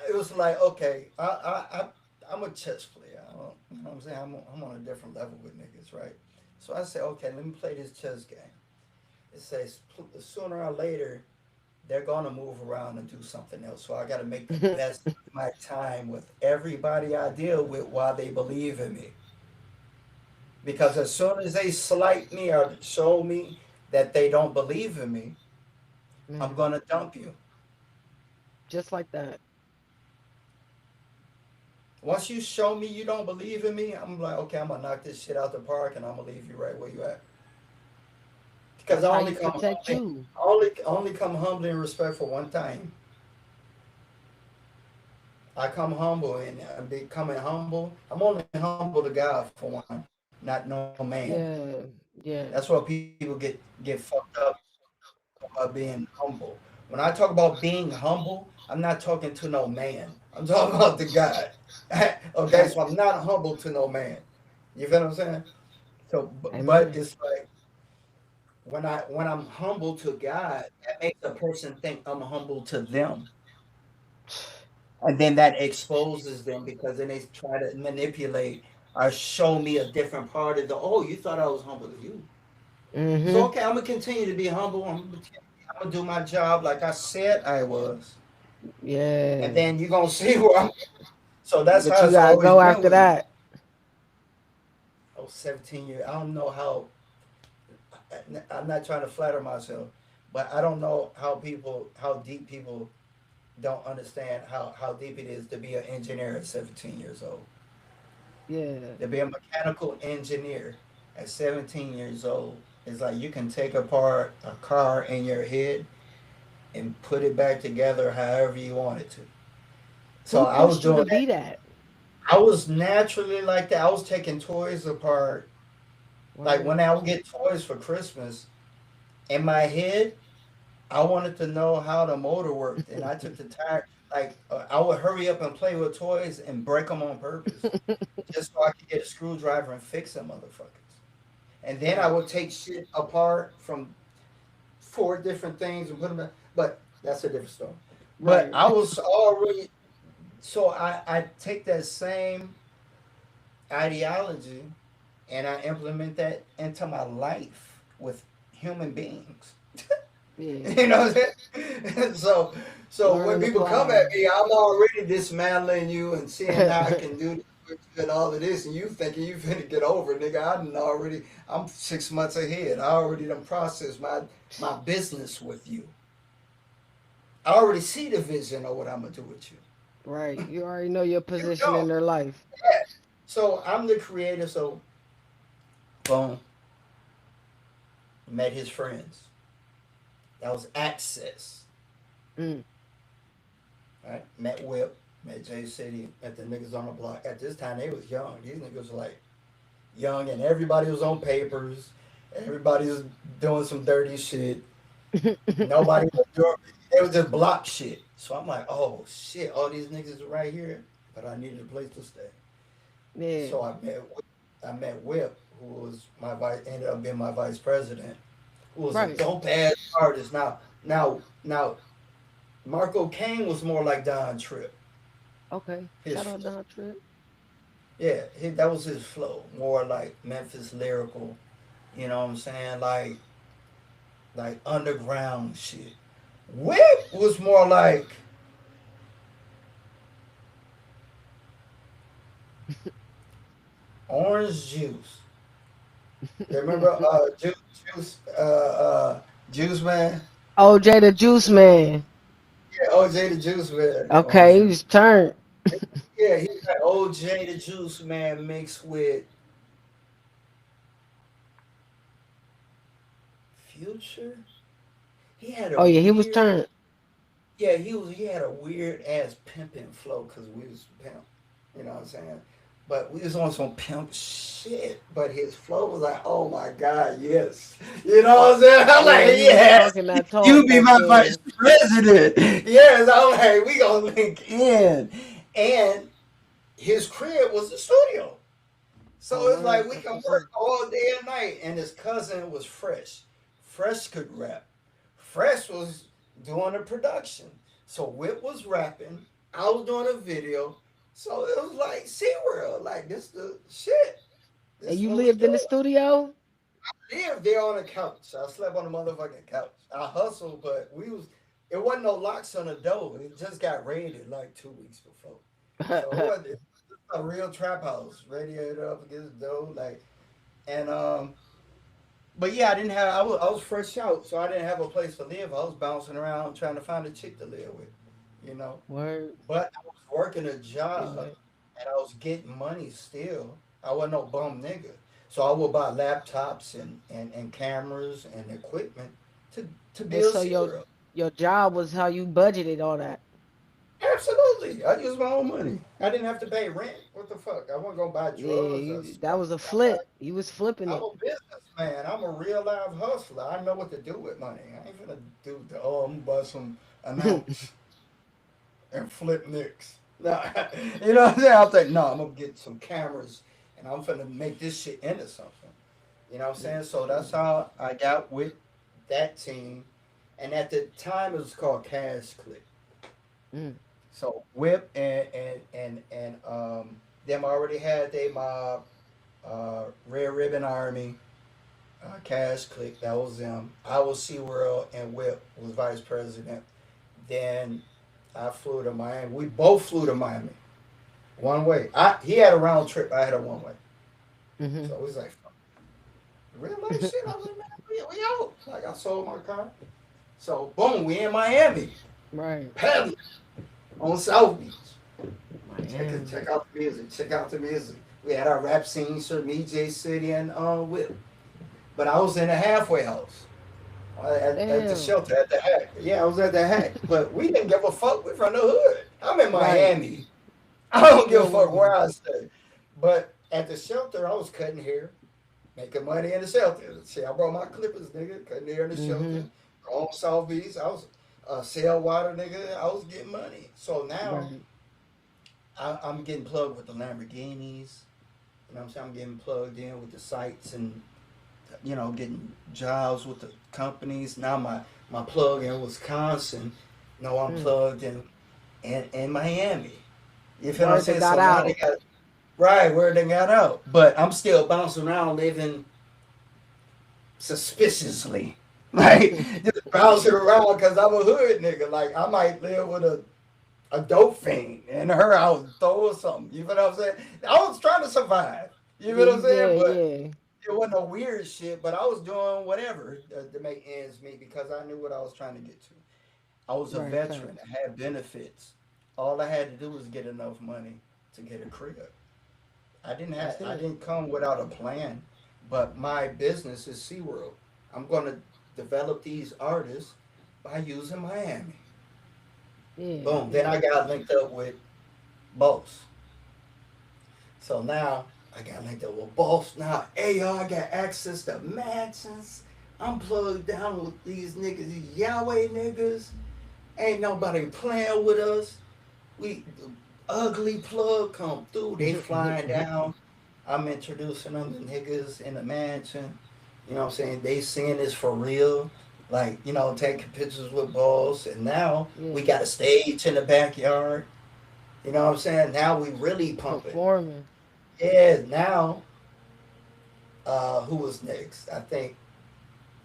it was like, okay, I'm a chess player. I don't, you know what I'm saying? I'm on a different level with niggas, right? So I said, okay, let me play this chess game. It says sooner or later they're gonna move around and do something else. So I got to make the best of my time with everybody I deal with while they believe in me. Because as soon as they slight me or show me that they don't believe in me, I'm Man, gonna dump you. just like that. Once you show me you don't believe in me, I'm like, okay, I'm gonna knock this shit out the park and I'm gonna leave you right where you at. Because That's I how only you come protect humbly, you. only come humbly and respectful one time. I come humble and becoming humble. I'm only humble to God for one, not no man. Yeah, That's why yeah. people get fucked up about being humble. When I talk about being humble, I'm not talking to no man. I'm talking about the God. Okay, so I'm Facts. not humble to no man. You feel what I'm saying? So, but Amen. it's like when I'm humble to God, that makes a person think I'm humble to them, and then that exposes them because then they try to manipulate or show me a different part of the. Oh, you thought I was humble to you. So Mm-hmm. okay, I'm gonna continue to be humble. I'm gonna do my job like I said I was, and Yeah. then you're gonna see where I'm. So that's But how you it's gotta always go been after with me. that. I was 17 years. I don't know how. I'm not trying to flatter myself, but I don't know how deep people don't understand how deep it is to be an engineer at 17 years old. Yeah. To be a mechanical engineer at 17 years old is like you can take apart a car in your head and put it back together however you want it to. So Who I was pushed you doing to that. be that? I was naturally like that. I was taking toys apart. Like Word. when I would get toys for Christmas, in my head, I wanted to know how the motor worked, and I took the time. Like I would hurry up and play with toys and break them on purpose, just so I could get a screwdriver and fix them motherfuckers. And then I would Facts. take shit apart from four different things and put them. But that's a different story. But Right. I was already so I take that same ideology and I implement that into my life with human beings. Yeah. You know what I'm saying? So Learn when and people come at apply. me, I'm already dismantling you and seeing how I can do this with you and all of this, and you thinking you finna get over it, nigga. I'm 6 months ahead. I already done processed my business with you. I already see the vision of what I'm gonna do with you. Right. You already know your You position in don't. their life. Yeah. So I'm the creator. So boom, met his friends. That was access. Mm. Right? Met Whip, met J City, met the niggas on the block. At this time, they was young. These niggas were like young, and everybody was on papers. Everybody was doing some dirty shit. Nobody was doing. It was just block shit. So I'm like, oh shit, all these niggas are right here, but I needed a place to stay. Yeah. So I met Whip, who was ended up being my vice president, who was a Right. dope ass artist. Now, Marco Kane was more like Don Tripp. Okay. His Shout out Don Trip. Yeah, that was his flow, more like Memphis lyrical. You know what I'm saying? Like underground shit. Whip was more like orange juice. You remember Juice Man? OJ the Juice Man. Yeah, OJ the Juice Man. Orange Okay, he juice. was turned. Yeah, he's like OJ the Juice Man mixed with Future. He had a Oh yeah, he was weird turned. Yeah, he had a weird ass pimping flow because we was pimp. You know what I'm saying? But we was on some pimp shit. But his flow was like, oh my God, yes. You know what I'm saying? I'm like, Yeah, he was yes, talking that you talk be back my vice then. president. Yes, I'm like, we gonna link in. And his crib was the studio. Oh, So it's like word. we That's can what's work up. all day and night. And his cousin was Fresh. Fresh could rap. Fresh was doing the production. So Whip was rapping. I was doing a video. So it was like SeaWorld. Like this the shit. And This is you what we lived in do. the studio? Lived there on the couch. I slept on the motherfucking couch. I hustled, but it wasn't no locks on the door. It just got raided like 2 weeks before. So it wasn't a real trap house. Radiator up against the door, like and but yeah, I was fresh out, so I didn't have a place to live. I was bouncing around trying to find a chick to live with, you know. Word. But I was working a Hey, job man. and I was getting money still. I wasn't no bum nigga. So I would buy laptops and cameras and equipment to, to And build so SeaWorld. your job was how you budgeted all that. Absolutely. I used my own money. I didn't have to pay rent. What the fuck? I wasn't gonna buy Yeah, drugs or that smoke. was a flip. You was flipping I'm it. a businessman. I'm a real live hustler. I know what to do with money. I ain't gonna do the I'm gonna buy some an ounce and flip nicks. No, you know what I'm saying? I'm like, no, I'm gonna get some cameras and I'm gonna make this shit into something. You know what I'm saying? So that's how I got with that team. And at the time it was called Cash Click. Mm. So Whip and them already had their mob, Red Ribbon Army, Cash Click, that was them. I was SeaWorld and Whip was vice president. Then I flew to Miami. We both flew to Miami. One way. He had a round trip, I had a one way. Hmm. So it was like real life shit. I was like, man, we out. Like I sold my car. So boom, we in Miami. Right. Paddling on South Beach. Miami. Check out the music. Check out the music. We had our rap scene, Sir Me, J City, and Whip. But I was in a halfway house at the Damn. shelter at the Hack. Yeah, I was at the Hack. But we didn't give a fuck. We from the hood. I'm in Right. Miami. I don't give a fuck where Whoa. I stay. But at the shelter, I was cutting hair, making money in the shelter. See, I brought my clippers, nigga, cutting hair in the Hmm. shelter. On South Beach, I was sell water, nigga. I was getting money. So now Right. I'm getting plugged with the Lamborghinis. You know what I'm saying? I'm getting plugged in with the sites and getting jobs with the companies. Now my plug in Wisconsin. No, I'm Mm. plugged in Miami. You feel what I'm Word that saying? got So now they out. got right where they got out. But I'm still bouncing around living suspiciously. Like just bouncing around because I'm a hood nigga. Like I might live with a dope fiend in her house throwing something. You feel what I'm saying? I was trying to survive. You Yeah, feel what I'm saying? yeah, But yeah. it wasn't no weird shit, but I was doing whatever to make ends meet because I knew what I was trying to get to. I was a Right. veteran. Facts. I had benefits. All I had to do was get enough money to get a crib. That's I it. didn't come without a plan, but my business is SeaWorld. I'm going to develop these artists by using Miami. Yeah, Boom. Then yeah. I got linked up with Boss. So now I got linked up with Boss. Now, hey, y'all, I got access to mansions. I'm plugged down with these niggas, these Yahweh niggas. Ain't nobody playing with us. We ugly plug come through. They flying down. I'm introducing them to niggas in the mansion. You know what I'm saying? They seeing this for real. Like, taking pictures with balls. And now we Yeah. got a stage in the backyard. You know what I'm saying? Now we really pumping. Performing. Yeah, now who was next? I think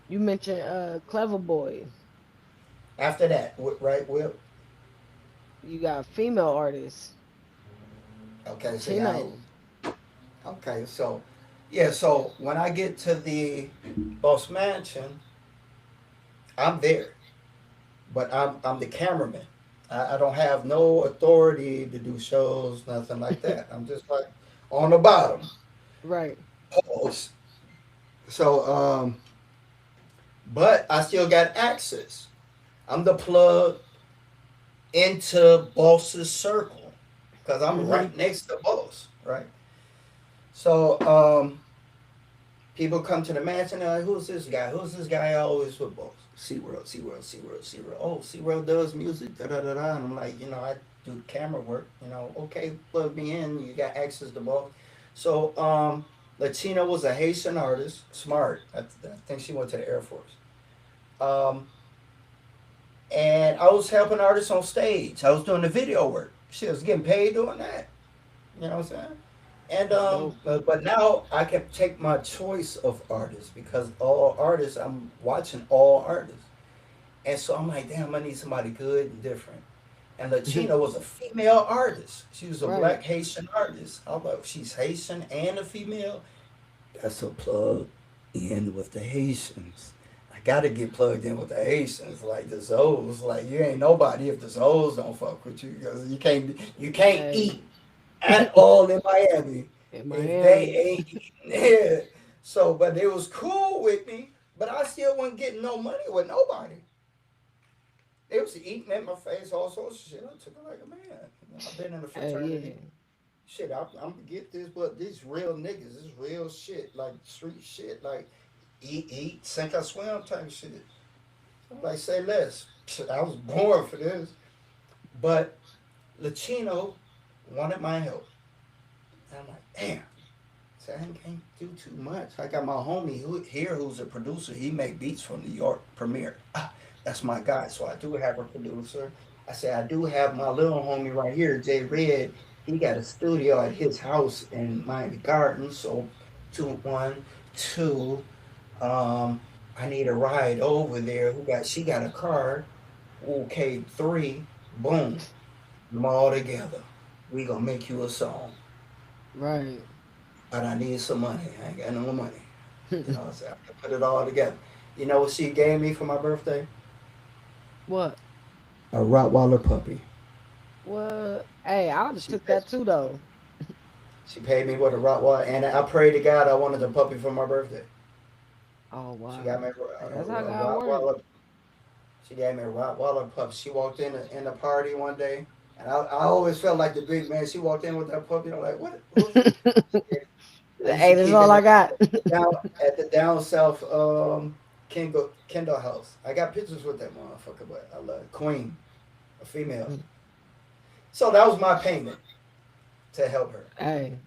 You mentioned Clever Boy. after that, right, Will? You got female artists. Okay, see, Chino. okay, so yeah, so when I get to the Boss Mansion, I'm there, but I'm the cameraman. I don't have no authority to do shows, nothing like that. I'm just like on the bottom. Right. Pause. So, but I still got access. I'm the plug into Boss's circle because I'm Hmm. right next to Boss, right? So, people come to the mansion. They're like, "Who's this guy? Who's this guy always with Boss?" SeaWorld, SeaWorld, SeaWorld, SeaWorld. Oh, SeaWorld does music, da da da da. And I'm like, I do camera work. Okay, plug me in. You got access to both. So, Latina was a Haitian artist, smart. I think she went to the Air Force. Um, and I was helping artists on stage. I was doing the video work. She was getting paid doing that. You know what I'm saying? And Dope. but now I can take my choice of artists because all artists, I'm watching all artists. And so I'm like, damn, I need somebody good and different. And Latina was a female artist. She was a Right. black Haitian artist. I was like, she's Haitian and a female. That's a plug in with the Haitians. I gotta get plugged in with the Haitians, like the Zoes. Like you ain't nobody if the Zoes don't fuck with you, because you can't Hey, eat at all in Miami in if they Miami. ain't eating there. So, but it was cool with me, but I still wasn't getting no money with nobody. They was eating at my face, all sorts of shit. I took it like a man. I've been in a Hey, fraternity. yeah. Shit, I'm gonna get this, but these real niggas, this real shit, like street shit, like eat, sink or swim type shit. I'm like, say less. Shit, I was born for this. But Latino wanted my help. And I'm like, damn. So I can't do too much. I got my homie here who's a producer. He make beats from New York Premiere. That's my guy. So I do have a producer. I say I do have my little homie right here, Jay Red. He got a studio at his house in Miami Gardens. So two, one, two. Um, I need a ride over there. She got a car. Okay, three. Boom. Them all together. We gonna make you a song. Right. But I need some money. I ain't got no money. So I have to put it all together. You know what she gave me for my birthday? What? A Rottweiler puppy. What? Hey, I would have She took paid, that too though. she paid me with a Rottweiler, and I prayed to God I wanted a puppy for my birthday. Oh She got wow. me Hey, a that's how God works. Rottweiler. She gave me a Rottweiler puppy. She walked in the party one day, and I always felt like the big man. She walked in with that puppy. I'm like, what? Who's this? I used to Hey, that's keep all it I got. down at the down south Kendall house. I got pictures with that motherfucker, but I love it. Queen, a female. So that was my payment to help her. Hey.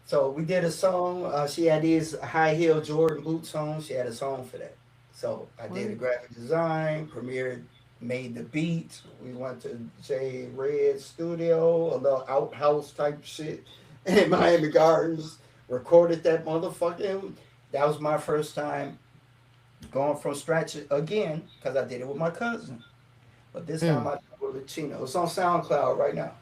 So we did a song. She had these high heel Jordan boots on. She had a song for that. So I did a What? graphic design, premiered, made the beats. We went to Jay Red's studio, a little outhouse type shit in Miami Gardens. Recorded that motherfucking. That was my first time going from scratch again because I did it with my cousin. But this time Mm, I did it with Chino. It's on SoundCloud right now.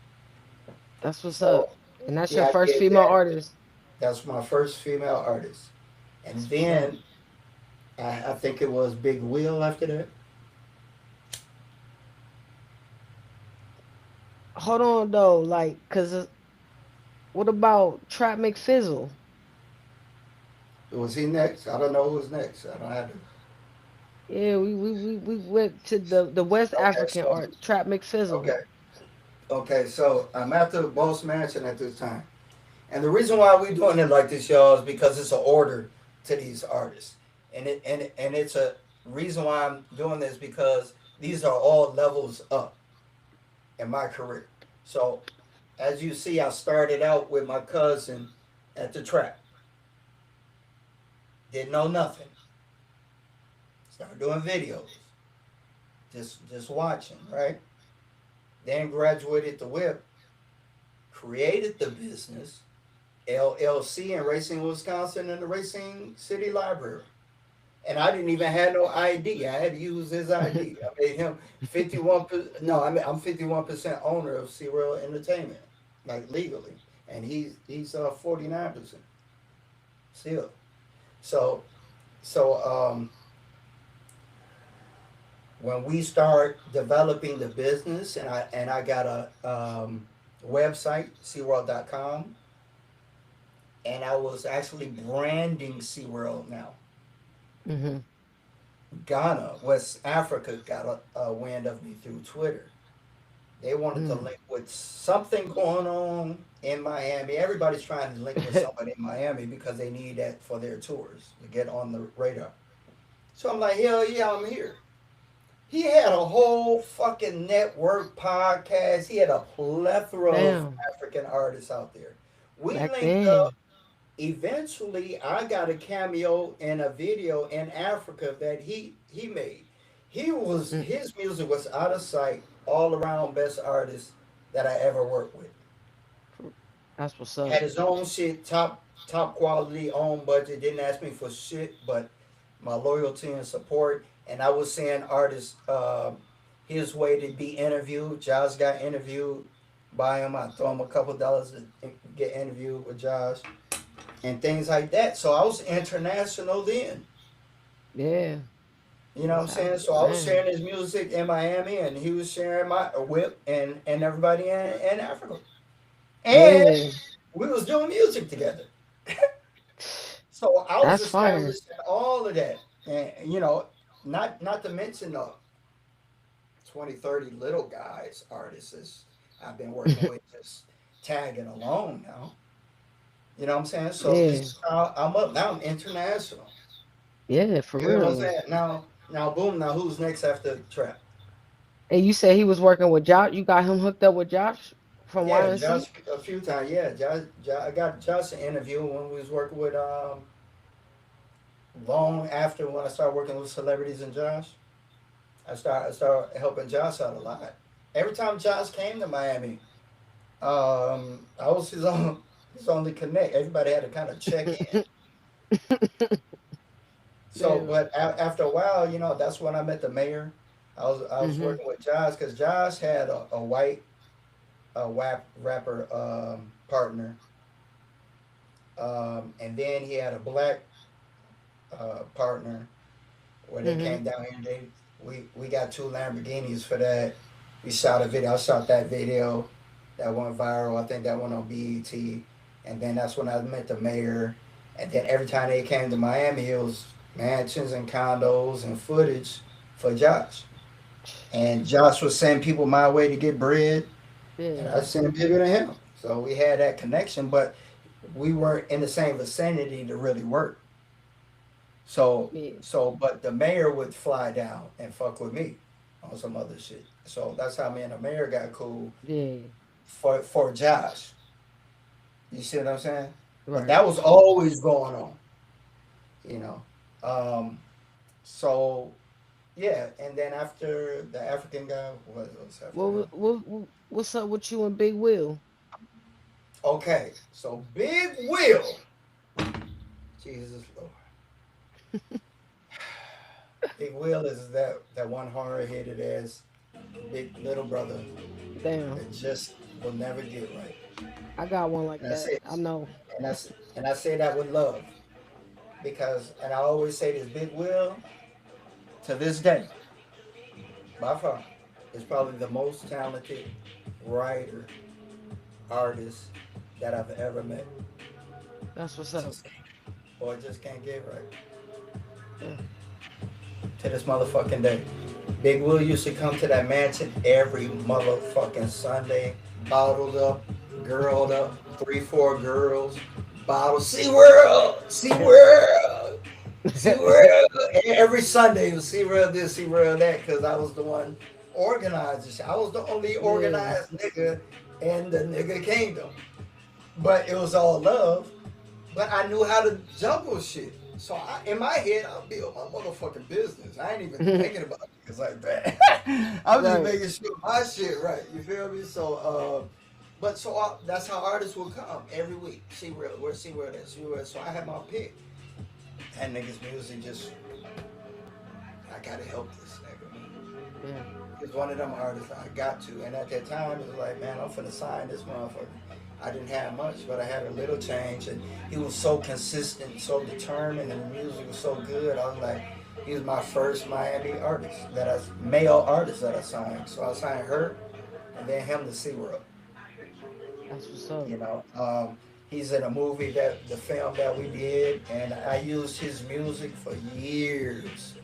that's what's up. So And that's your yeah, I first did female that. artist. That's my first female artist. And That's what's up. then I think it was Big Will after that. Hold on though, like, what about Trap McFizzle? Was he next? I don't know who was next. I don't have to. Yeah, we went to the West Okay, African so art, Trap McFizzle. okay, okay. So I'm at the Boss Mansion at this time, and the reason why we're doing it like this, y'all, is because it's an order to these artists, and it's a reason why I'm doing this because these are all levels up in my career. So as you see, I started out with my cousin at the trap. Didn't know nothing. Started doing videos, just watching, right? Then graduated the whip, created the business, LLC in Racine, Wisconsin, in the Racine City Library. And I didn't even have no ID. I had to use his ID. I made him 51. No, I mean I'm 51% owner of SeaWorld Entertainment, like legally, and he's 49% still. So so when we start developing the business, and I got a website, SeaWorld.com, and I was actually branding SeaWorld now. Mm-hmm. Ghana, West Africa, got a wind of me through Twitter. They wanted to Mm. link with something going on in Miami. Everybody's trying to link with somebody in Miami because they need that for their tours to get on the radar. So I'm like, hell yeah, I'm here. He had a whole fucking network podcast. He had a plethora of Damn. African artists out there. We Back linked up. then. Eventually, I got a cameo in a video in Africa that he made. Mm, His music was out of sight, all around best artist that I ever worked with. that's what's Had up. his own shit, top quality, own budget. Didn't ask me for shit, but my loyalty and support. And I was seeing artists his way to be interviewed. Josh got interviewed by him. I throw him a couple dollars to get interviewed with Josh and things like that. So I was international then. Yeah. You know what I'm That's saying? So I was man. sharing his music in Miami, and he was sharing my whip and everybody in Africa. And Yeah. we was doing music together. So I was That's fire. establishing all of that. And not to mention the 20, 30 little guys, artists I've been working with just tagging along now. You know what I'm saying? So this Yeah. is how I'm up. Now I'm international. Yeah, for You know what I'm real. saying? Now boom, now who's next after Trap? And you said he was working with Josh. You got him hooked up with Josh from Yeah, YNC? Josh a few times. Yeah, I got Josh an interview when we was working with long after when I started working with celebrities and Josh. I started helping Josh out a lot. Every time Josh came to Miami, I was his only connect. Everybody had to kind of check in. So, Yeah. but after a while, that's when I met the mayor. I was Mm-hmm. working with Josh because Josh had a white rapper partner, and then he had a black partner where they Mm-hmm. came down here. And we got two Lamborghinis for that. We shot a video. I shot that video that went viral. I think that went on BET, and then that's when I met the mayor. And then every time they came to Miami, it was mansions and condos and footage for Josh. And Josh would send people my way to get bread, and Yeah. I sent people to him. So we had that connection, but we weren't in the same vicinity to really work. So Yeah. but the mayor would fly down and fuck with me on some other shit. So that's how me and the mayor got cool Yeah. for Josh. You see what I'm saying? But Right. that was always going on, you know. Um, so yeah, and then after the African guy, what's after him? What's up with you and Big Will? Okay, so Big Will, Jesus Lord, Big Will is that one hard headed ass big little brother Damn. that just will never get right. I got one like And I that. say I know. and I say that with love because and I always say this Big Will to this day, by far, is probably the most talented writer, artist that I've ever met. That's what's up. Just boy just can't get right. Yeah. To this motherfucking day. Big Will used to come to that mansion every motherfucking Sunday, bottled up, girled up, 3, 4 girls, bottled SeaWorld, SeaWorld, SeaWorld. Every Sunday it was SeaWorld this, SeaWorld that, because I was the one organized this shit. I was the only Yeah. organized nigga in the nigga kingdom. But it was all love. But I knew how to juggle shit. So in my head, I'll build my motherfucking business. I ain't even thinking about niggas like that. I'm just Right. making sure my shit right. You feel me? So, that's how artists will come every week. See where see where that, see where. So I had my pick. That nigga's music just, I gotta help this nigga. Yeah. He's one of them artists I got to. And at that time, it was like, man, I'm finna sign this motherfucker. I didn't have much, but I had a little change. And he was so consistent, so determined, and the music was so good. I was like, he was my first Miami artist, male artist that I signed. So I signed her, and then him to SeaWorld. That's what's up. You know, he's in a movie the film that we did, and I used his music for years.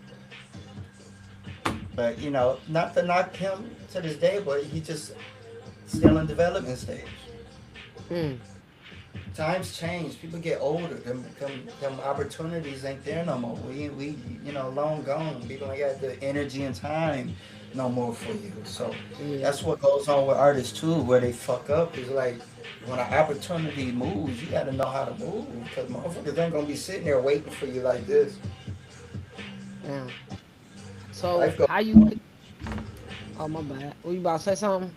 But not to knock him to this day, but he just still in development stage. Mm. times change. People get older. Them opportunities ain't there no more. We long gone. People ain't got the energy and time no more for you. So Yeah. that's what goes on with artists too, where they fuck up. Is like when an opportunity moves, you got to know how to move because motherfuckers ain't gonna be sitting there waiting for you like this. Yeah. So Life goes how you? on. Oh my bad. Were you about to say something?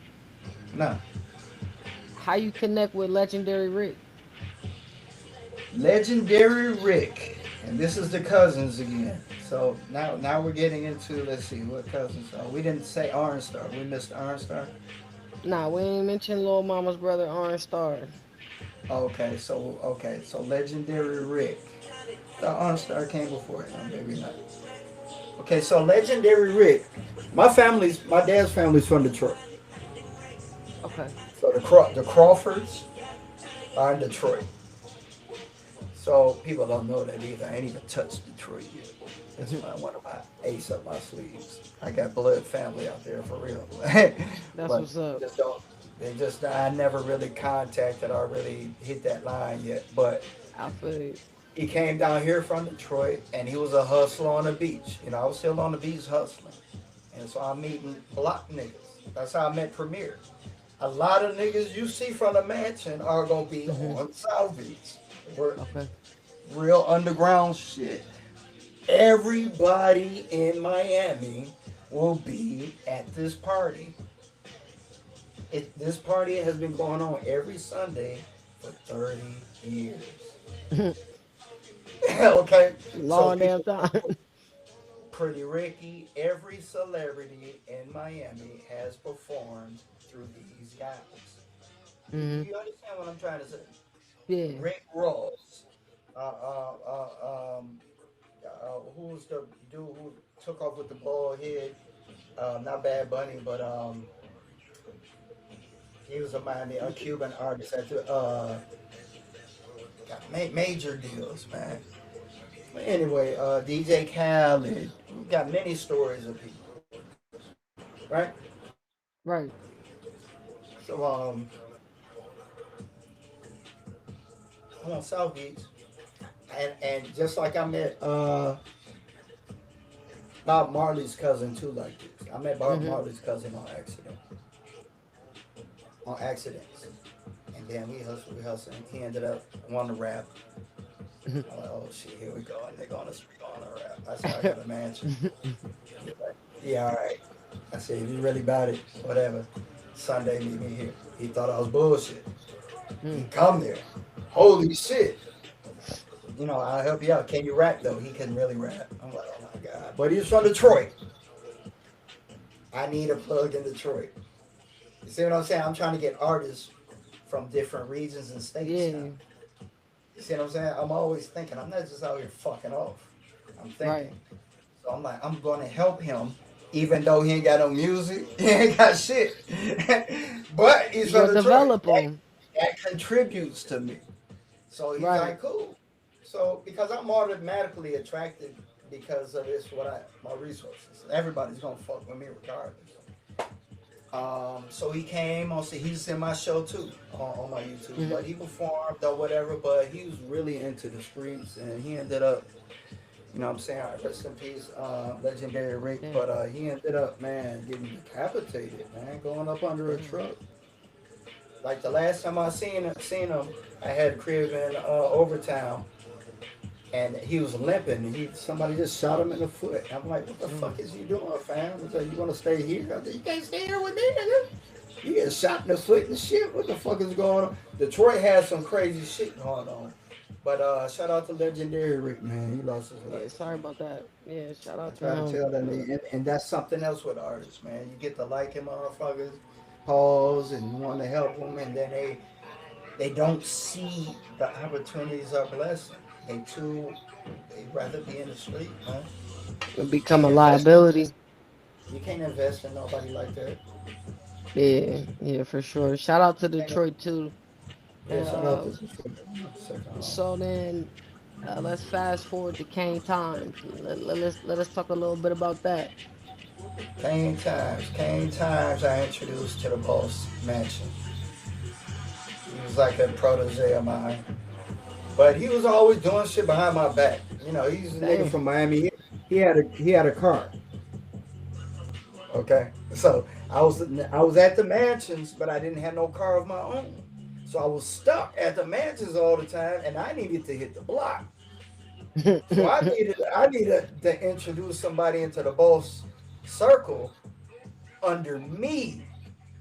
Nah. How you connect with Legendary Rick? Legendary Rick, and this is the cousins again. So now we're getting into, let's see what cousins are. We didn't say Orange Star. We missed Orange Star. Nah, we ain't mentioned Lil Mama's brother Orange Star. Okay, so Legendary Rick. The Orange Star came before him, maybe not. Okay, so Legendary Rick. My dad's family's from Detroit. Okay. So the Crawfords are in Detroit. So people don't know that either. I ain't even touched Detroit yet. That's one of my ace up my sleeves. I got blood family out there for real. That's But what's up. just don't. They just I never really contacted or really hit that line yet. But I feel it. he came down here from Detroit and he was a hustler on the beach. I was still on the beach hustling. And so I'm meeting block niggas. That's how I met Premier. A lot of niggas you see from the mansion are gonna be on South Beach. We're Okay. real underground shit. Everybody in Miami will be at this party. This party has been going on every Sunday for 30 years. Okay, so Long damn people, time. Pretty Ricky, every celebrity in Miami has performed through these guys. Hmm. You understand what I'm trying to say? Yeah. Rick Ross, uh, uh, who's the dude who took off with the bald head? Not Bad Bunny, but he was a Cuban artist that got major deals, man. But anyway, DJ Khaled, we got many stories of people, right? Right. So I'm on South Beach, and just like I met Bob Marley's cousin too, like this. I met Bob Hmm. Marley's cousin on accidents. And then we hustled. He ended up wanting to rap. I'm like, oh shit, here we go. And they're gonna speak on a rap. I said, I got a mansion. He's like, yeah, all right. I said, if you really about it, whatever. Sunday, meet me here. He thought I was bullshit. He come there. Holy shit. I'll help you out. Can you rap though? He couldn't really rap. I'm like, oh my God. But he's from Detroit. I need a plug in Detroit. You see what I'm saying? I'm trying to get artists from different regions and states Yeah. now. You see what I'm saying? I'm always thinking. I'm not just out here fucking off. I'm Right. thinking. So I'm like, I'm going to help him, even though he ain't got no music. He ain't got shit. But he's You from gonna Detroit. develop them. That contributes to me. So he's Right. like, cool. So because I'm automatically attracted because of my resources. Everybody's gonna fuck with me regardless. So he came on. He's in my show too on my YouTube, Hmm. but he performed or whatever. But he was really into the streets, and he ended up, what I'm saying, rest in peace, Legendary Rick. Yeah. But he ended up, man, getting decapitated, man, going up under a Damn. truck. Like the last time I seen him, I had a crib in Overtown, and he was limping. Somebody just shot him in the foot. I'm like, what the fuck is you doing, fam? He's like, you want to stay here? I said, you can't stay here with me, nigga. You get shot in the foot and shit. What the fuck is going on? Detroit has some crazy shit going on. But shout out to Legendary Rick, man. He lost his Yeah. life. Sorry about that. Yeah. Shout I out to try to him. tell that nigga, and that's something else with artists, man. You get to like him, motherfuckers, pause, and want to help them, and then they don't see the opportunities or blessing. They rather be in the street, man. It You become can't a invest. liability. You can't invest in nobody like that. Yeah. Yeah. For sure. Shout out to Ain't Detroit too. Yeah, And shout out to Detroit. Second so then let's fast forward to Kane Times. Let us talk a little bit about that. Kane Times. I introduced to the Boss Mansion. He was like a protege of mine. But he was always doing shit behind my back. You know, he's a nigga Damn. from Miami. He had a car. Okay, so I was at the mansions, but I didn't have no car of my own. So I was stuck at the mansions all the time, and I needed to hit the block. So I needed to introduce somebody into the boss circle under me,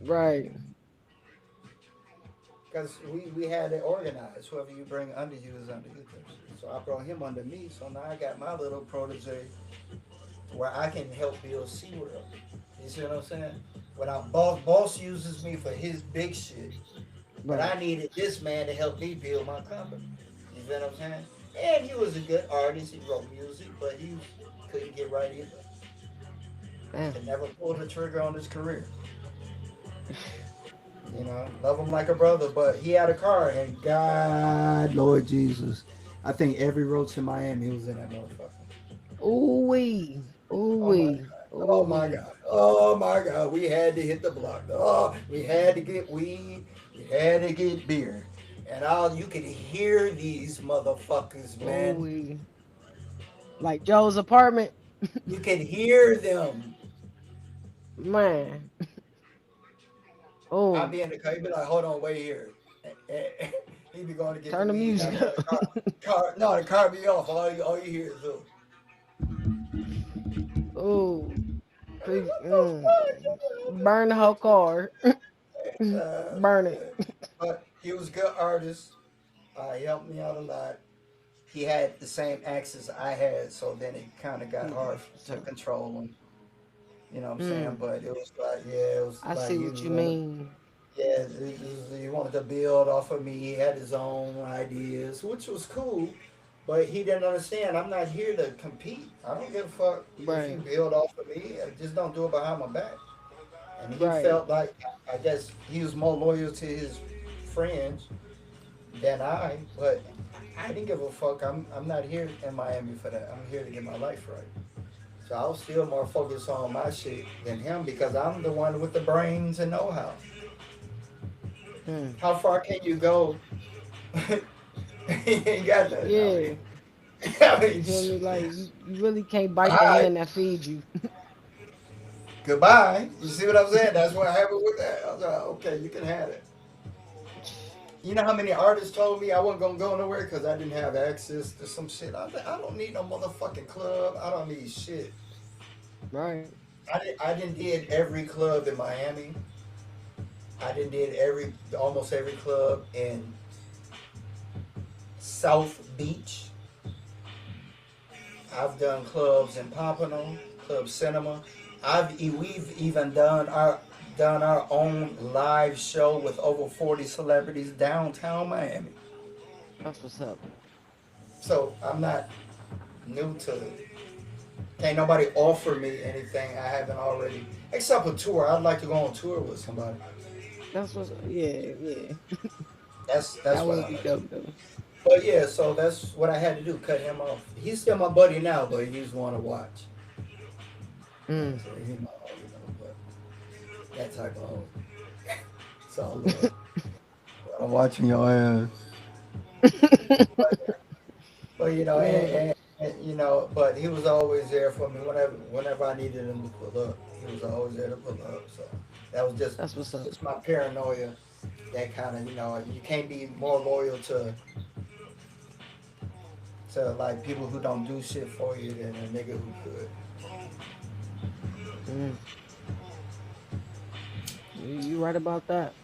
Right. because we had it organized. Whoever you bring under you is under you. So I brought him under me. So now I got my little protege where I can help build SeaWorld. You see what I'm saying? When our boss uses me for his big shit, but Right. I needed this man to help me build my company. You see what I'm saying? And he was a good artist. He wrote music, but he couldn't get right either. Damn. And never pulled the trigger on his career. You know, love him like a brother, but he had a car, and God, Lord Jesus, I think every roach in Miami was in that motherfucker. Ooh wee. Ooh Oh my wee. God. Ooh Oh my wee. God. Oh my God. We had to hit the block. Oh, we had to get weed. We had to get beer. And all you could hear these motherfuckers, Ooh man. wee. Like Joe's apartment. You could hear them. Man. I'd Oh, be in the car. He'd be like, hold on, wait here. He'd be going to get the turn the weed. music I'd be in up. the car. No, the car be off. All you hear is, oh, Ooh. hey, Please. what the Burn the whole car. fuck? Burn it. But he was a good artist. He helped me out a lot. He had the same accents I had, so then it kind of got hard to So, control him. You know what I'm saying? mm, But it was like, yeah, it was I like see he what was you one. mean. Yeah, he wanted to build off of me. He had his own ideas, which was cool. But he didn't understand. I'm not here to compete. I don't give a fuck if you Right. build off of me. Just don't do it behind my back. And he Right. felt like, I guess he was more loyal to his friends than I. But I didn't give a fuck. I'm not here in Miami for that. I'm here to get my life right. So I was still more focused on my shit than him because I'm the one with the brains and know-how. Mm. How far can you go? He ain't got nothing. I Yeah. mean, I You mean, feel me? Like you really can't bite the hi, hand that feeds you. goodbye. You see what I'm saying? That's what happened with that. I was like, okay, you can have it. You know how many artists told me I wasn't gonna go nowhere because I didn't have access to some shit. I was like, I don't need no motherfucking club. I don't need shit. Right. I didn't did every club in Miami. I didn't did almost every club in South Beach. I've done clubs in Pompano, Club Cinema. We've even done our own live show with over 40 celebrities downtown Miami. That's what's up. So I'm not new to it. Can't nobody offer me anything I haven't already, except a tour. I'd like to go on tour with somebody. That's what's yeah, yeah. That's That what would I be like. dope though. But yeah, so that's what I had to do, cut him off. He's still my buddy now, but he's one to watch. Mm. So he's my but that type of hoe. So look, I'm watching your ass. But Man, but he was always there for me whenever I needed him to pull up. He was always there to pull up. So that was just that's what's up. just my paranoia. That kind of you can't be more loyal to like people who don't do shit for you than a nigga who could. Mm. You right about that.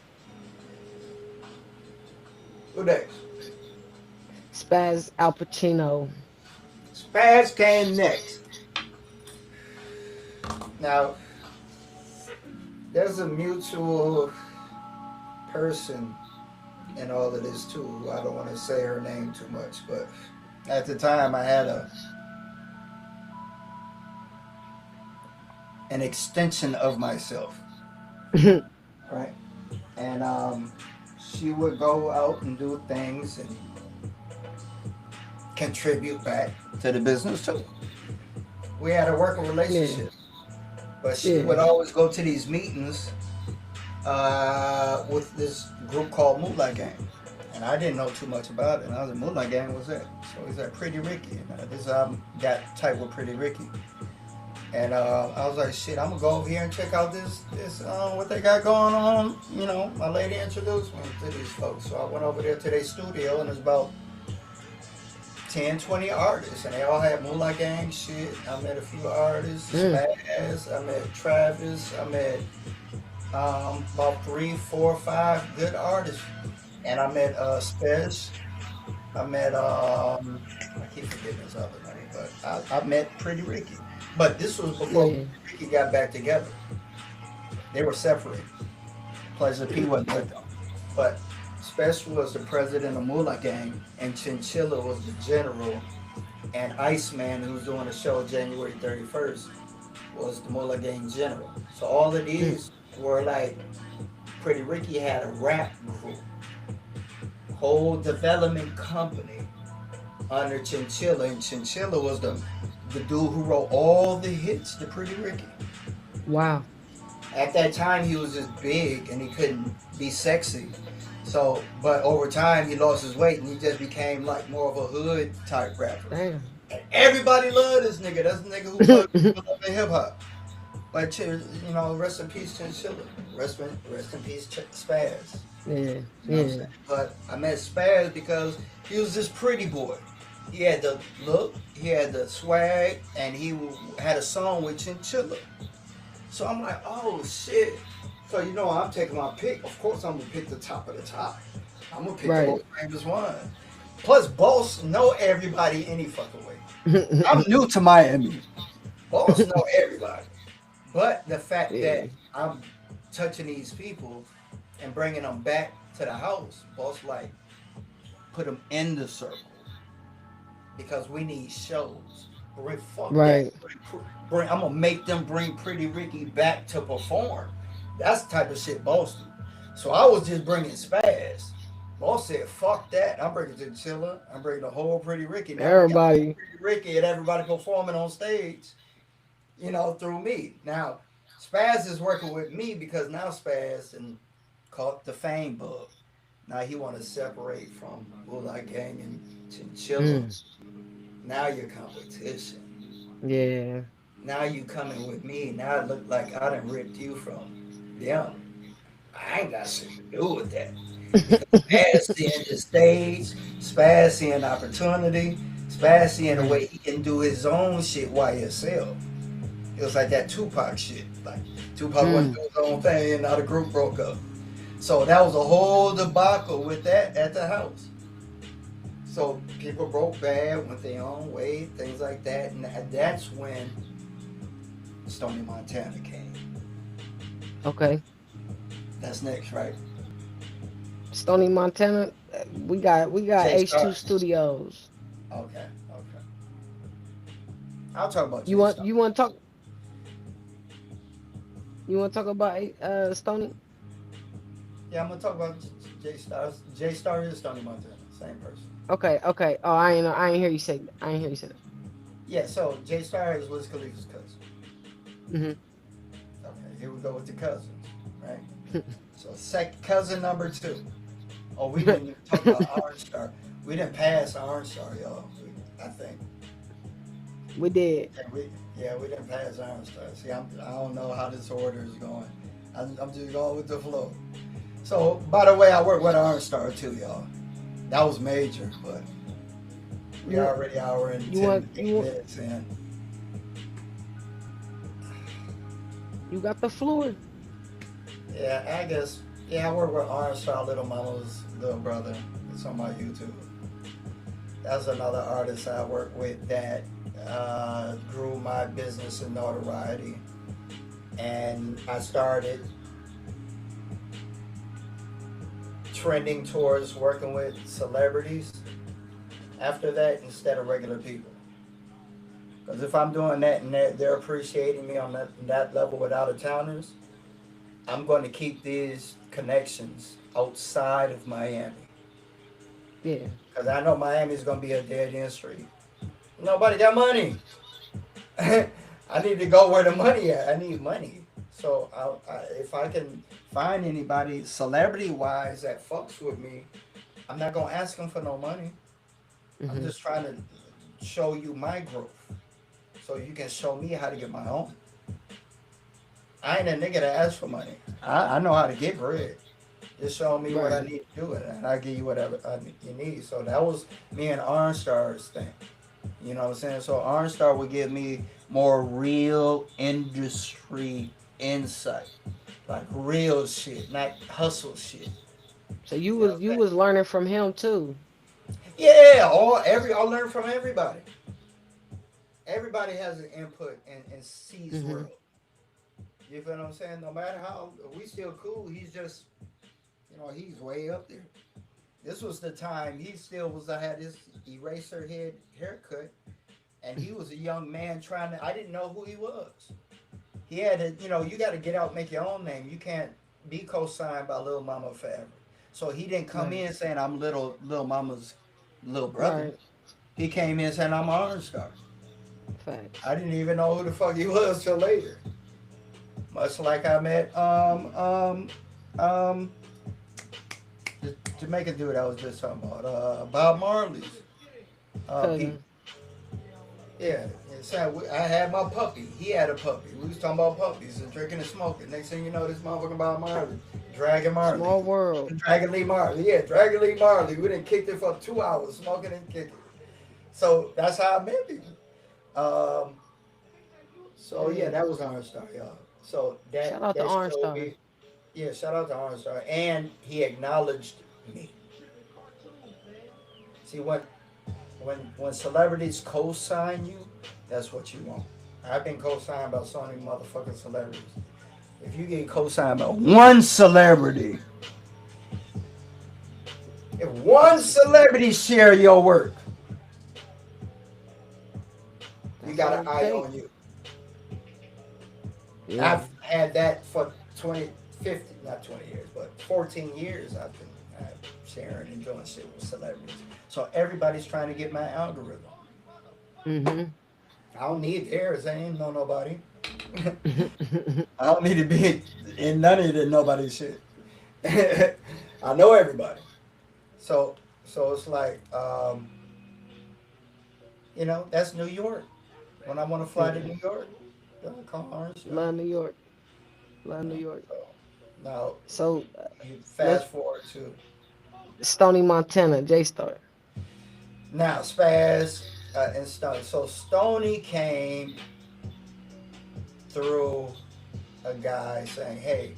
Who next? Spaz Al Pacino. Spaz came next. Now there's a mutual person in all of this too. I don't want to say her name too much, but at the time I had an extension of myself, right? And she would go out and do things and contribute back to the business too. We had a working Yeah, relationship, but she yeah. would always go to these meetings with this group called Moonlight Gang. And I didn't know too much about it. And I was like, Moonlight Gang, what's that? So he's like, Pretty Ricky. And this album got tight with Pretty Ricky. And I was like, shit, I'm gonna go over here and check out this what they got going on. You know, my lady introduced me to these folks. So I went over there to their studio, and there's about 10, 20 artists, and they all had Moonlight Gang shit. I met a few artists, Mm. Spaz, I met Travis, I met about three, four, five good artists. And I met Spez. I met I keep forgetting his other name, but I met Pretty Ricky. But this was before Yeah. Ricky got back together. They were separate. Pleasure P wasn't with them. But Special was the president of Moolah Gang, and Chinchilla was the general, and Iceman, who was doing the show January 31st, was the Moolah Gang general. So all of Mm. these were like, Pretty Ricky had a rap group, whole development company under Chinchilla, and Chinchilla was the dude who wrote all the hits to Pretty Ricky. Wow. At that time, he was just big and he couldn't be sexy. So, but over time, he lost his weight and he just became like more of a hood type rapper. Damn. And everybody loved this nigga. That's the nigga who loved hip hop. But you know, rest in peace, Chinchilla. Rest in peace, Spaz. Yeah. You know what I'm Yeah. saying? But I met Spaz because he was this pretty boy. He had the look, he had the swag, and had a song with Chinchilla. So I'm like, oh shit. So you know, I'm taking my pick. Of course, I'm gonna pick the top of the top. I'm gonna pick the Right. most famous one. Plus, Boss know everybody any fucking way. I'm new to Miami. Boss know everybody. But the fact Yeah. that I'm touching these people and bringing them back to the house, Boss like put them in the circle because we need shows. Fuck that. Right. I'm gonna make them bring Pretty Ricky back to perform. That's the type of shit Boss do. So I was just bringing Spaz. Boss said, "Fuck that! I'm bringing Chinchilla. I'm bringing the whole Pretty Ricky. Now we got Everybody. Pretty Ricky and everybody performing on stage. You know, through me. Now Spaz is working with me because now Spaz and caught the fame bug. Now he want to separate from Moolah Gang and Chinchilla. Mm. Now you're competition. Yeah. Now you coming with me. Now it look like I done ripped you from them. I ain't got shit to do with that. Spaz seeing the stage, Spaz seeing opportunity, Spaz seeing the Mm. way he can do his own shit YSL. It was like that Tupac shit. Like Tupac wasn't Mm. doing his own thing and now the group broke up. So that was a whole debacle with that at the house. So people broke bad, went their own way, things like that. And that's when Stony Montana came. Okay. That's next, right? Stony Montana. We got Jay H2 Star. Studios. Okay, okay. I'll talk about You Jay want Star. you want to talk you want to talk about Stony? Yeah, I'm gonna talk about Jay Star. Jay Star is Stony Montana, same person. Okay, okay. Oh, I ain't hear you say that. I ain't hear you say that. Yeah, so Jay Star is Wiz Khalifa's cousin. Mhm. Okay, here we go with the cousins, right? So cousin number two. Oh, we didn't even talk about Orange Star. We didn't pass Orange Star, y'all. I think. We did. Yeah, we didn't pass Orange Star. See, I don't know how this order is going. I'm just going with the flow. So, by the way, I work with Orange Star too, y'all. That was major, but we You, already hour and you 10 want you want minutes in. you got the floor. Yeah, I guess. Yeah, I work with Orange Star, Little Mama's little brother. It's on my YouTube. That's another artist I work with that grew my business and notoriety. And I started trending towards working with celebrities after that instead of regular people. Because if I'm doing that and they're appreciating me on that level with out of towners, I'm going to keep these connections outside of Miami. Yeah. Because I know Miami is going to be a dead end street. Nobody got money. I need to go where the money at. I need money. So if I can find anybody celebrity wise that fucks with me, I'm not gonna ask them for no money. I'm Hmm. just trying to show you my growth, so you can show me how to get my own. I ain't a nigga to ask for money. I know how to get bread. Just show me what I Right. need to do, and I give you whatever you need. So that was me and OnStar's thing. You know what I'm saying? So OnStar would give me more real industry insight, like real shit, not hustle shit. So you You know was what you I'm was learning from him too. saying? Yeah, I learn from everybody. Everybody has an input in C's Hmm. world. You feel what I'm saying? No matter how we still cool, he's just he's way up there. This was the time he still was. I had his eraser head haircut, and he was a young man trying to. I didn't know who he was. He had to, you got to get out, make your own name. You can't be co-signed by Little Mama forever. So he didn't come Right. in saying I'm little Mama's little brother. Right. He came in saying I'm Orange Star. I Facts. didn't even know who the fuck he was till later. Much like I met the Jamaican dude I was just talking about, Bob Marley's people. Cousin. Yeah, I had my puppy. He had a puppy. We was talking about puppies and drinking and smoking. Next thing you know, this motherfucker Bob Marley, Dragon Marley, Small world. Dragon Lee Marley. Yeah, Dragon Lee Marley. We done kicked it for 2 hours, smoking and kicking. So that's how I met people. Um, so yeah, Damn. that was Orange Star, y'all. So Shout that out to that Orange showed Star. me. Yeah, shout out to Orange Star, and he acknowledged me. See, when celebrities co-sign you, that's what you want. I've been co-signed by so many motherfucking celebrities. If you get co-signed by one celebrity, if one That's celebrity share your work, we that's got all an it eye take. on you. Yeah. I've had that for 20, 50, not 20 years, but 14 years. I've been sharing and doing shit with celebrities. So everybody's trying to get my algorithm. Hmm. I don't need theirs. I ain't know nobody. I don't need to be in none of the nobody shit. I know everybody. So it's like, that's New York. When I want to fly to Yeah. New York, I call Orange Star. Love New York. Love New York. So now So you let's fast forward to Stony Montana, J Star. now Spaz and Stony. So Stony came through a guy saying, "Hey,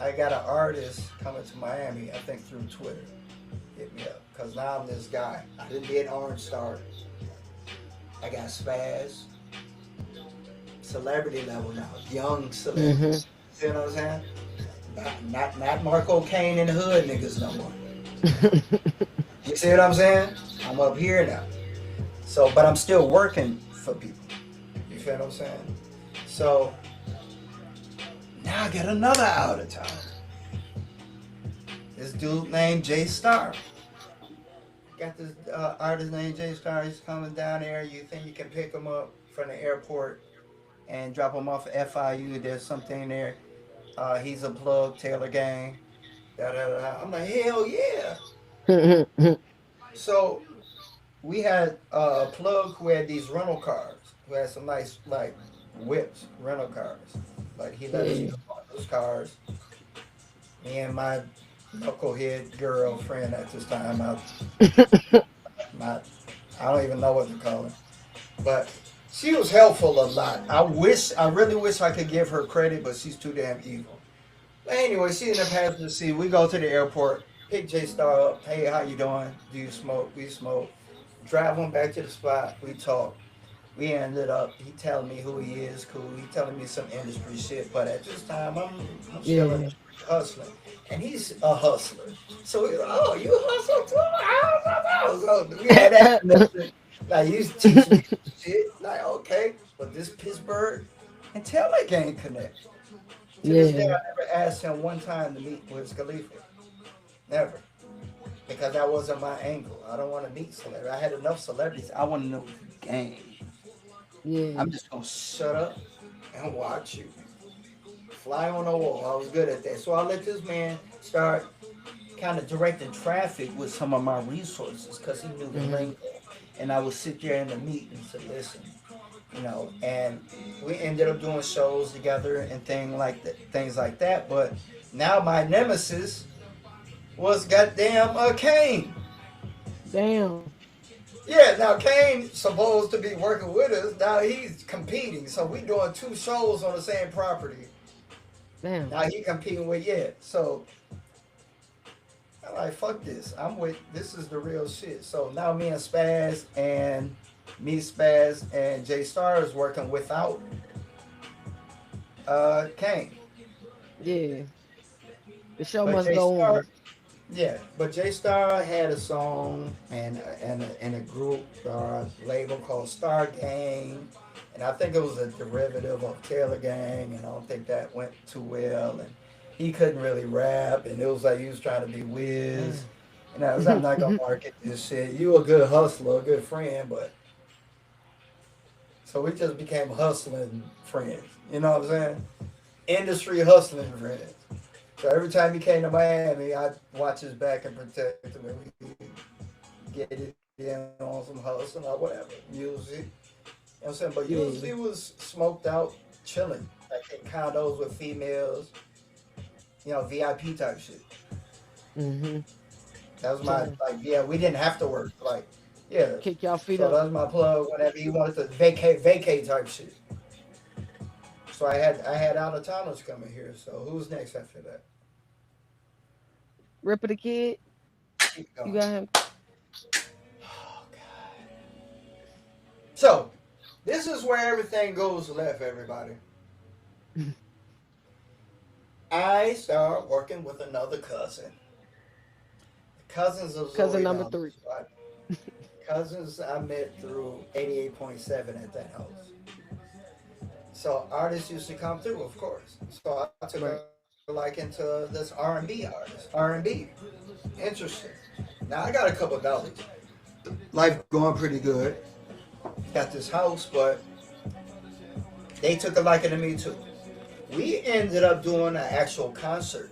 I got an artist coming to Miami. I think through Twitter. Hit me up because now I'm this guy. I didn't get Orange Star. I got Spaz, celebrity level now, young celebrity. Hmm. See what I'm saying? Not Marco Kane in the hood niggas no more. You see what I'm saying? I'm up here now. So, but I'm still working for people. You feel what I'm saying? So now I got another out of town. This dude named Jay Star. Got this artist named Jay Star. He's coming down there. You think you can pick him up from the airport and drop him off at FIU? There's something there. He's a plug, Taylor Gang. Da, da, da, da. I'm like, hell yeah. So we had a plug who had these rental cars, who had some nice like whips, rental cars. Like he let us Yeah. use those cars. Me and my knucklehead girlfriend at this time, not, I don't even know what to call her, but she was helpful a lot. I really wish I could give her credit, but she's too damn evil. But anyway, she in the passenger seat. We go to the airport, pick J Star up. Hey, how you doing? Do you smoke? We smoke. Drive him back to the spot. We talk. We ended up. He telling me who he is. Cool. He telling me some industry shit. But at this time, I'm still in the Yeah. street hustling, and he's a hustler. So he's like, "Oh, you hustle too?" I was like, "Oh." We had that connection. Like you teach me shit. Like okay, but this Pittsburgh and Taylor gang connect. To this day, Yeah. I never asked him one time to meet Wiz Khalifa. Never. Because that wasn't my angle. I don't want to meet celebrities. I had enough celebrities. I want to know the game. Yeah. I'm just going to shut up and watch you. fly on the wall. I was good at that. So I let this man start kind of directing traffic with some of my resources because he knew the Mm-hmm. lingo. And I would sit there in the meetings and listen, and we ended up doing shows together and things like that. But now my nemesis was goddamn Kane. Damn. Yeah, now Kane supposed to be working with us. Now he's competing, so we doing two shows on the same property. Damn. Now he competing with So I'm like, fuck this. This is the real shit. So now me, Spaz, and Jay Star is working without Kane. Yeah. The show But must Jay go on. Star, yeah, but Jay Star had a song and a group label called Star Gang, and I think it was a derivative of Taylor Gang, and I don't think that went too well. And he couldn't really rap, and it was like he was trying to be Wiz. And I was, I'm not gonna market this shit. You a good hustler, a good friend, but so we just became hustling friends. You know what I'm saying? Industry hustling friends. So every time he came to Miami, I'd watch his back and protect him, and we get it in on some hustling or whatever music. You know what I'm saying? But Yeah. usually it was smoked out, chilling, like in condos with females, VIP type shit. Mm-hmm. That was my Chilling. like, yeah. We didn't have to work, like, yeah. Kick y'all feet So up. that was my plug. Whenever he wanted to vacate type shit. So I had out of towners coming here. So who's next after that? Ripper the Kid. Keep You going. got him. Oh God. So this is where everything goes left, everybody. I start working with another cousin. Cousins of Cousin Zoe number Dollars. 3. Cousins I met through 88.7 at that house. So artists used to come through, of course. So I took Right. her like into this R&B artist. R&B. Interesting. Now I got a couple dollars. Life going pretty good. Got this house, but they took a liking to me too. We ended up doing an actual concert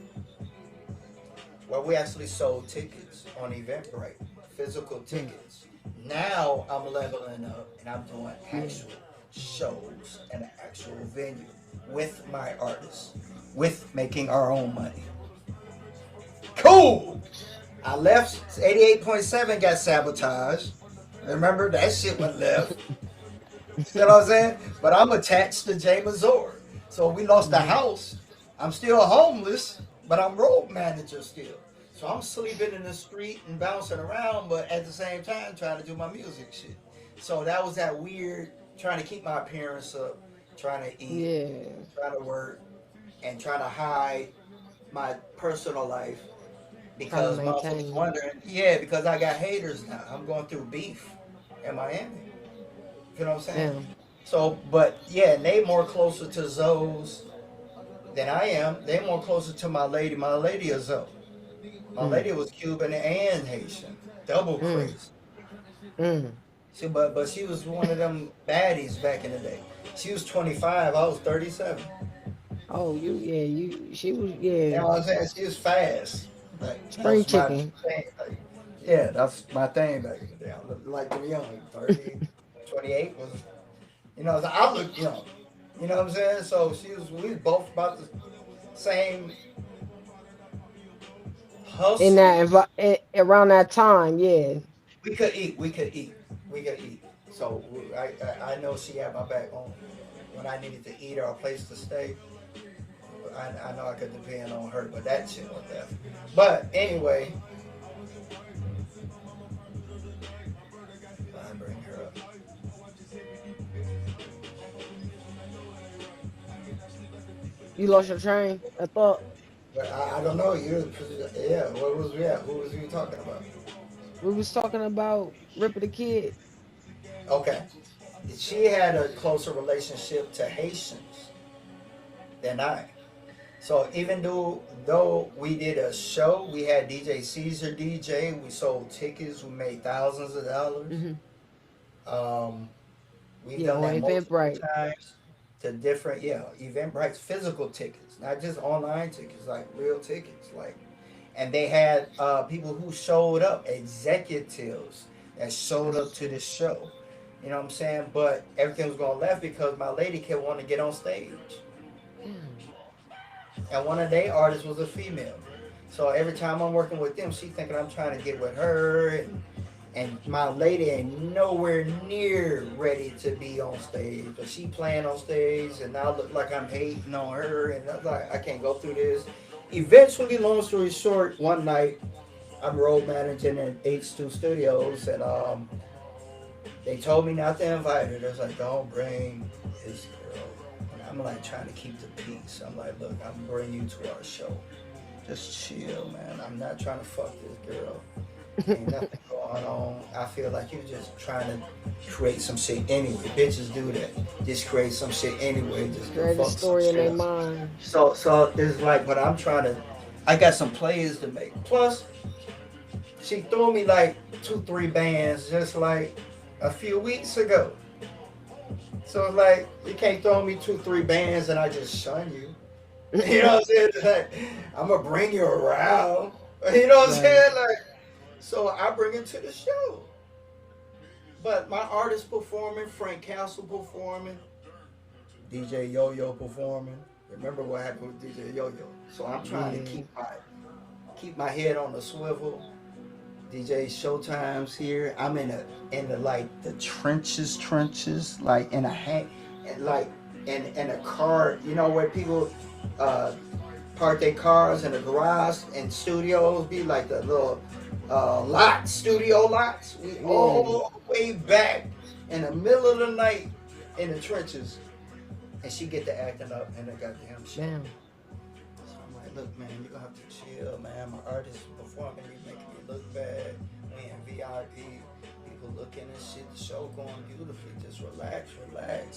where we actually sold tickets on Eventbrite, physical Mm. tickets. Now I'm leveling up and I'm doing Yeah. actual shows and an actual venue with my artists, with making our own money. Cool! I left 88.7 got sabotaged. Remember that shit went left. You know what I'm saying? But I'm attached to Jay Mazor. So we lost the Mm-hmm. house. I'm still homeless, but I'm road manager still. So I'm sleeping in the street and bouncing around, but at the same time trying to do my music shit. So that was that weird trying to keep my appearance up, trying to eat, Yeah. trying to work, and trying to hide my personal life Trying to because motherfuckers maintain. wondering, yeah, because I got haters now. I'm going through beef in Miami. You know what I'm saying? Damn. So, but yeah, and they more closer to Zoe's than I am. They more closer to my lady. My lady is Zoe. My Mm. lady was Cuban and Haitian. Double Mm. crazy. Mm. But she was one of them baddies back in the day. She was 25. I was 37. Oh, she was, You yeah. know what I'm saying? She was fast. Like that Spring was my chicken. thing. Like, yeah, that's my thing back in the day. I looked like them young. 30, 28 was. I look young. You know what I'm saying? So we was both about the same In hustle. that around that time, yeah. We could eat. We could eat. We could eat. So I know she had my back on when I needed to eat or a place to stay. I know I could depend on her, but that shit was there. But anyway, I bring her up. You lost your train. I thought But I don't know. Yeah. What was we at? Who was you talking about? we was talking about Ripper the Kid. Okay. She had a closer relationship to Haitians than I. So even though we did a show, we had DJ Caesar DJ. We sold tickets. We made thousands of dollars. Hmm. Um, we've Yeah, done on that multiple Eventbrite. times. to different, yeah, Eventbrite's physical tickets, not just online tickets, like real tickets, like. And they had people who showed up, executives that showed up to the show. You know what I'm saying? But everything was going left because my lady kept wanting to get on stage, and one of their artists was a female. So every time I'm working with them, she thinking I'm trying to get with her, and my lady ain't nowhere near ready to be on stage. But she playing on stage, and now I look like I'm hating on her, and I'm like, I can't go through this. Eventually, long story short, one night I'm road managing at H2 Studios, and they told me not to invite her. They was like, don't bring this girl. And I'm like trying to keep the peace. I'm like, look, I'm bringing you to our show. Just chill, man. I'm not trying to fuck this girl. Ain't nothing going on. I feel like you're just trying to create some shit anyway. Bitches do that. Just create some shit anyway. Just Create a fuck story some in their shit. mind. So it's like, but I'm trying to. I got some plays to make. Plus, she threw me like 2-3 bands just like a few weeks ago. So like, you can't throw me 2-3 bands and I just shun you. You know what I'm saying? Like, I'm gonna bring you around. You know what I'm Right. saying? Like, so I bring him to the show. But my artist performing, Frank Castle performing, DJ Yo-Yo performing. Remember what happened with DJ Yo-Yo? So I'm trying to keep my head on the swivel. DJ Showtime's here. I'm in the like the trenches, like in a like in a car. You know where people park their cars in the garage and studios be like the little studio lots. We all the way back in the middle of the night in the trenches, and she get to acting up in the goddamn show. Damn. So I'm like, look, man, you gonna have to chill, man. My artist performing, you making me look bad. We in VIP, people looking and shit. The show going beautifully. Just relax.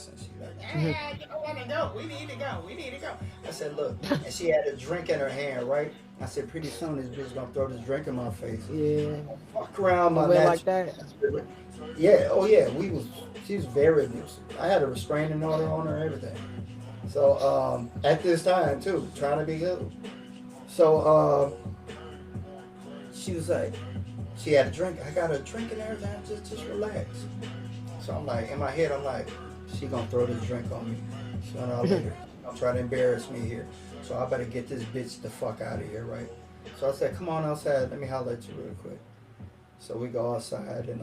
And she like, you don't wanna go. We need to go. I said, look, and she had a drink in her hand, right? I said, pretty soon this bitch gonna throw this drink in my face. Yeah. Fuck around my Way natural like that. spirit. Yeah, oh yeah, she was very abusive. I had a restraining order on her, everything. So at this time too, trying to be good. So she was like, she had a drink. I got a drink and everything. Just relax. So I'm like, in my head, I'm like, she gonna throw this drink on me sooner or later. I'm trying to embarrass me here. So I better get this bitch the fuck out of here, right? So I said, come on outside. Let me holler at you real quick. So we go outside, and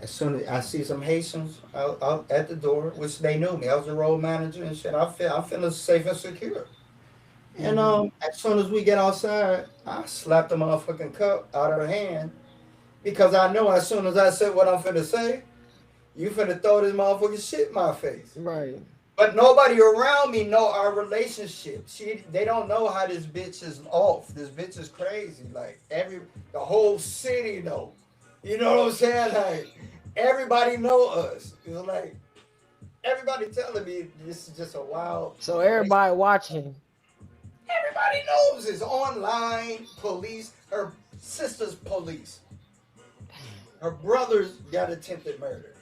as soon as I see some Haitians out at the door, which they knew me, I was the road manager and shit. I'm feeling safe and secure. And as soon as we get outside, I slapped the motherfucking cup out of her hand because I know as soon as I said what I'm finna say, you finna throw this motherfucking shit in my face. Right. But nobody around me know our relationship. They don't know how this bitch is off. This bitch is crazy. Like the whole city know. You know what I'm saying? Like everybody know us. It's like everybody telling me this is just a wild. So everybody watching. Everybody knows it's online police. Her sister's police. Her brother's got attempted murder.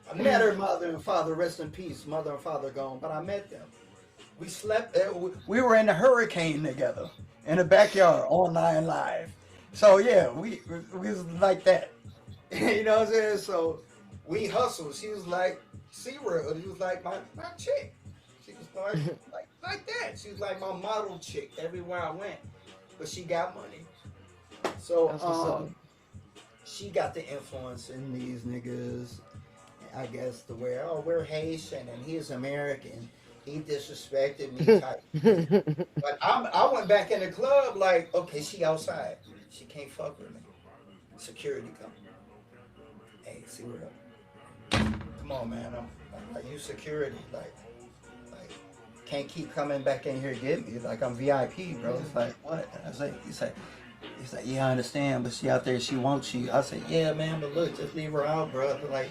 I met her mother and father, rest in peace. Mother and father gone, but I met them. We slept. We were in the hurricane together in the backyard, online live. So yeah, we was like that. You know what I'm saying? So we hustled. She was like SeaWorld. She was like my chick. She was like that. She was like my model chick everywhere I went. But she got money. So she got the influence in these niggas. I guess the way, oh, we're Haitian and he's American. He disrespected me type. But I went back in the club like, okay, she outside. She can't fuck with me. Security come. Hey, see what up. Come on, man. I'm like, you security. Like, can't keep coming back in here to get me. Like, I'm VIP, bro. It's like, what? I was like, he's like, yeah, I understand, but she out there, she wants you. I said, yeah, man, but look, just leave her out, bro. Like,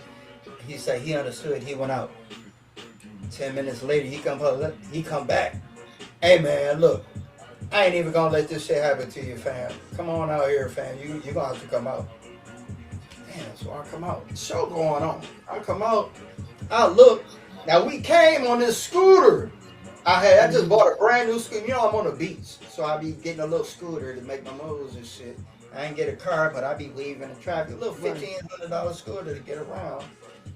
he said he understood. He went out. 10 minutes later, he come back. Hey, man, look, I ain't even gonna let this shit happen to you, fam. Come on out here, fam. You gonna have to come out. Damn, so I come out. Show going on. I come out. I look. Now we came on this scooter. I just bought a brand new scooter. You know I'm on the beach, so I be getting a little scooter to make my moves and shit. I ain't get a car, but I be weaving the traffic. A little Right. $1,500 scooter to get around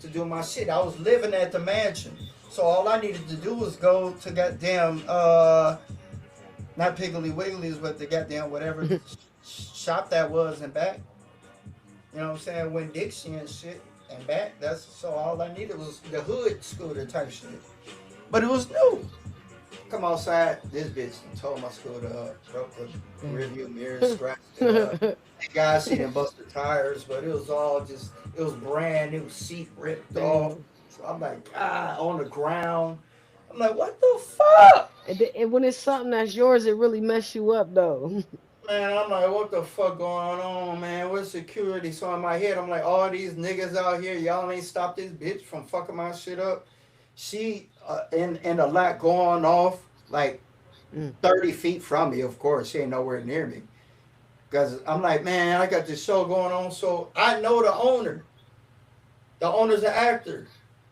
to do my shit. I was living at the mansion, so all I needed to do was go to goddamn not Piggly Wiggly's, but the goddamn whatever shop that was and back. You know what I'm saying? Went Dixie and shit and back. That's so all I needed was the hood scooter type shit. But it was new. Come outside, this bitch tore my scooter up, broke the rearview mirror, scratched it up. Thank God she didn't bust the tires, but it was all just, it was brand new, seat ripped off. Damn. So I'm like, on the ground. I'm like, what the fuck? And when it's something that's yours, it really mess you up though. Man, I'm like, what the fuck going on, man? Where's security? So in my head, I'm like, all these niggas out here, y'all ain't stopped this bitch from fucking my shit up. She and a lot going off like Mm. 30 feet from me, of course. She ain't nowhere near me. Because I'm like, man, I got this show going on. So I know the owner. The owner's an actor.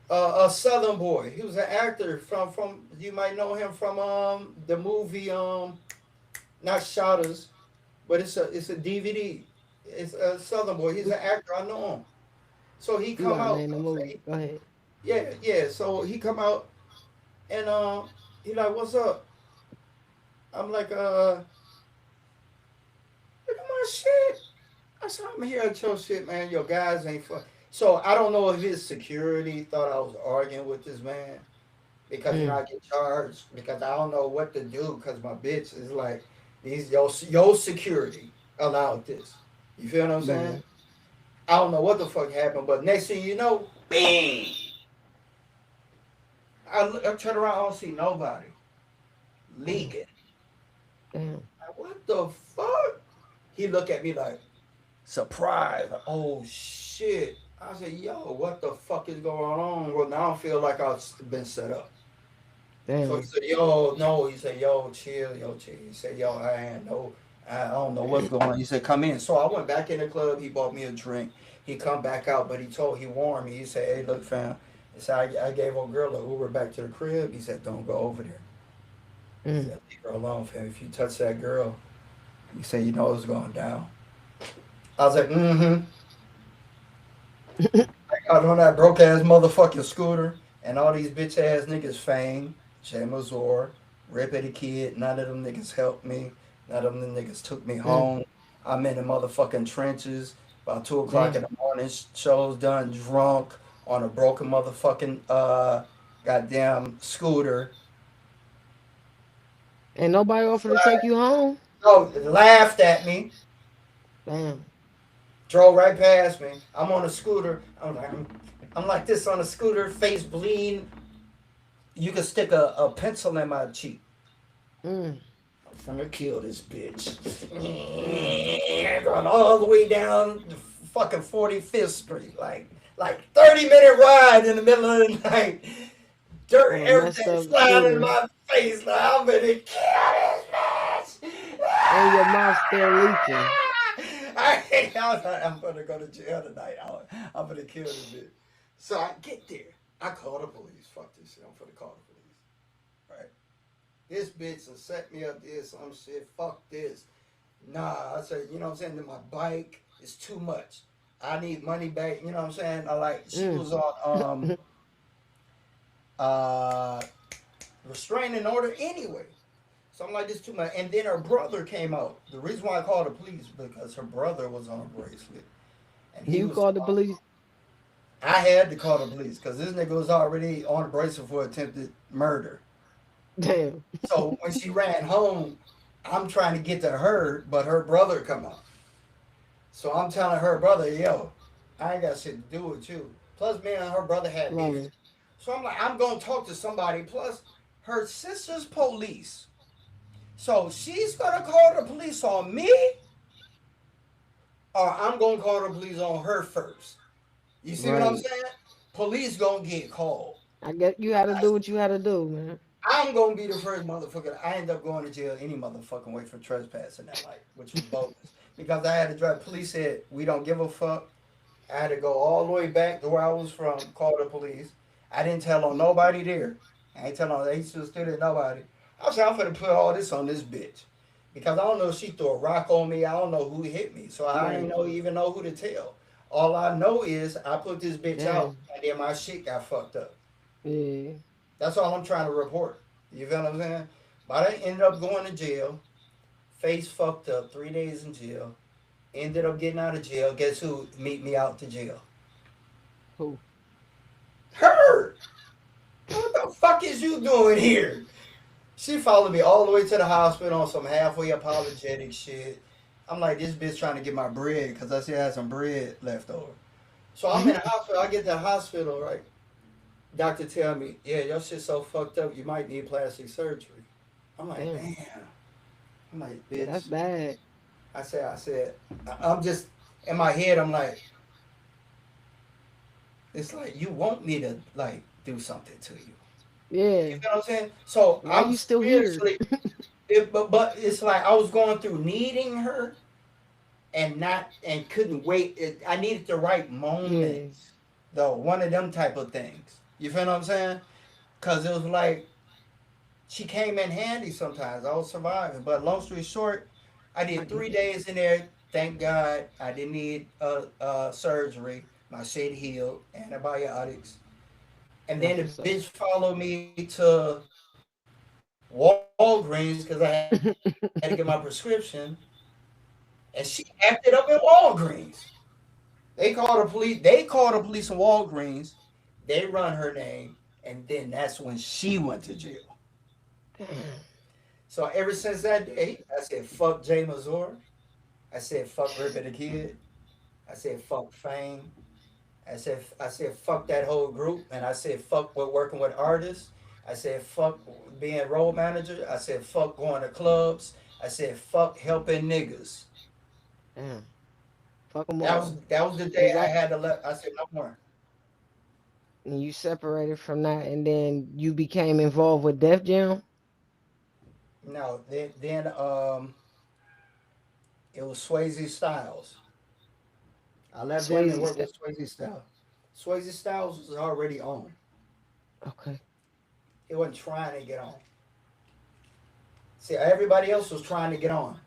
A Southern boy. He was an actor from you might know him from the movie not Shotters, but it's a DVD. It's a Southern boy. He's an actor. I know him. So he You come gotta out. name the movie. Say, Go ahead. yeah, yeah. So he come out and he like, what's up? I'm like, look at my shit. I said, I'm here at your shit, man. Your guys ain't fun. So I don't know if his security thought I was arguing with this man because Mm. I get charged because I don't know what to do because my bitch is like these your security allowed this. You feel what I'm saying? Man. I don't know what the fuck happened, but next thing you know, bang! I turn around, I don't see nobody Damn. leaking. Damn. Like, what the fuck? He look at me like surprised. Like, oh shit. I said, yo, what the fuck is going on? Well, now I feel like I've been set up. So he Damn. said, yo, no. He said, yo, chill, yo, chill. He said, yo, I don't know what's going on. He said, come in. So I went back in the club. He bought me a drink. He come back out, but he warned me. He said, hey, look, fam. He said, I gave old girl an Uber back to the crib. He said, don't go over there. He Mm. said, leave her alone, fam. If you touch that girl, he said, you know it's going down. I was like, mm-hmm. I got on that broke ass motherfucking scooter, and all these bitch ass niggas Fame, Jay Mazor, Rip Eddie Kid, none of them niggas helped me. None of them niggas took me Mm. home. I'm in the motherfucking trenches. About 2 o'clock in Damn. the morning, show's done, drunk on a broken motherfucking goddamn scooter. Ain't nobody offer to take you home. Oh, laughed at me, Damn. drove right past me. I'm on a scooter. I'm like this on a scooter, face bleeding. You could stick a pencil in my cheek. Mm. I'm gonna kill this bitch. Going all the way down the fucking 45th Street, like 30-minute ride in the middle of the night. Dirt, On a messed everything up sliding in scooter. my face. Like I'm gonna kill this bitch. And your mouth still leaking. I'm gonna go to jail tonight. I'm gonna kill this bitch. So I get there. I call the police. Fuck this shit. I'm gonna call the police. Right. This bitch and set me up this, some shit. Fuck this. Nah, I said, you know what I'm saying? Then my bike is too much. I need money back. You know what I'm saying? I like she Mm. was on uh restraining order anyway. So I'm like, this too much. And then her brother came out. The reason why I called the police because her brother was on a bracelet, and he You was. called the police. I had to call the police because this nigga was already on a bracelet for attempted murder. Damn. So when she ran home, I'm trying to get to her, but her brother come out. So I'm telling her brother, yo, I ain't got shit to do with you. Plus, me and her brother had beef. Right. So I'm like, I'm gonna talk to somebody. Plus, her sister's police. So she's gonna call the police on me, or I'm gonna call the police on her first. You see what I'm Right. saying? Police gonna get called. I get you had to do what you had to do, man. I'm gonna be the first motherfucker. I end up going to jail any motherfucking way for trespassing that night, which was bogus. Because I had to drive. Police said we don't give a fuck. I had to go all the way back to where I was from, call the police. I didn't tell on nobody there. I ain't telling on they still there nobody. I said I'm finna put all this on this bitch because I don't know if she threw a rock on me. I don't know who hit me, so I ain't Right. know even know who to tell. All I know is I put this bitch out Damn. and then my shit got fucked up. Yeah. That's all I'm trying to report. You feel what I'm saying? But I ended up going to jail. Face fucked up. 3 days in jail. Ended up getting out of jail. Guess who meet me out to jail? Who? Her. What the fuck is you doing here? She followed me all the way to the hospital on some halfway apologetic shit. I'm like, this bitch trying to get my bread because I still had some bread left over. So I'm in the hospital. I get to the hospital, right? Doctor tell me, yeah, your shit's so fucked up, you might need plastic surgery. I'm like, Damn. damn. I'm like, Yeah, that's bitch. bad. I said, I'm just in my head. I'm like, it's like you want me to like do something to you. You Yeah. know what I'm saying? So Why I'm you still here? spiritually, but it's like I was going through needing her and not and couldn't wait. I needed the right moment, Yeah. though. One of them type of things. You feel what I'm saying? Cause it was like she came in handy sometimes. I was surviving. But long story short, I I did get 3 days in there. Thank God I didn't need surgery. My shit healed, antibiotics. And then that's the what's up. bitch followed me to Walgreens because I had to get my prescription. And she acted up in Walgreens. They called the police. They called the police in Walgreens. They run her name. And then that's when she went to jail. So ever since that day, I said, fuck Jay Mazur. I said, fuck Ripper the Kid. I said, fuck Fame. I said, fuck that whole group. And I said, fuck with working with artists. I said, fuck being role manager. I said, fuck going to clubs. I said, fuck helping niggas. Damn. Fuck them That was all. that was the day Is I that had to let. I said, no more. and you separated from that and then you became involved with Def Jam? No. Then it was Swayze Styles. I left them and Swayze worked stuff. with Swayze Styles. Swayze Styles was already on. Okay. He wasn't trying to get on. See, everybody else was trying to get on.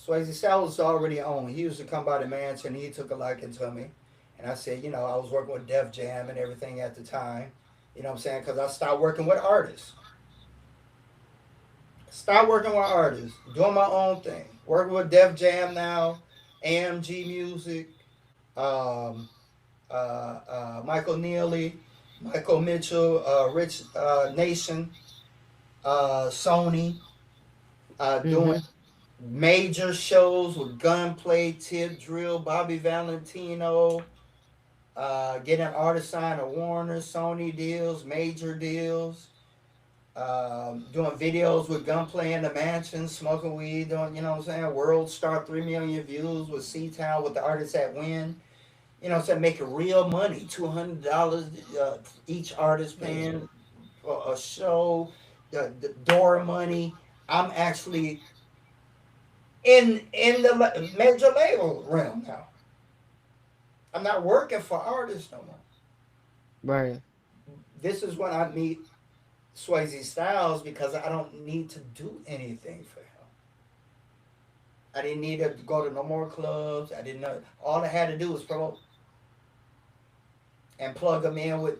Swayze Styles was already on. He used to come by the mansion. He took a liking to me. And I said, I was working with Def Jam and everything at the time. You know what I'm saying? Because I stopped working with artists. Stopped working with artists. Doing my own thing. Working with Def Jam now. AMG Music. Um, Michael Neely. Michael Mitchell. Rich Nation. Sony. Doing Mm-hmm. major shows with Gunplay, Tip Drill, Bobby Valentino, getting artist signed to Warner, Sony deals, major deals, doing videos with Gunplay in the mansion, smoking weed, doing, you know what I'm saying, World Star 3 million views with C-Town with the artists at Win. You know what I'm saying, making real money, $200 each artist Yeah. paying for a show, the door money. I'm actually in the major label realm now. I'm not working for artists no more. Right. This is when I meet Swayze Styles because I don't need to do anything for him. I didn't need to go to no more clubs. I didn't know. All I had to do was promote and plug him in with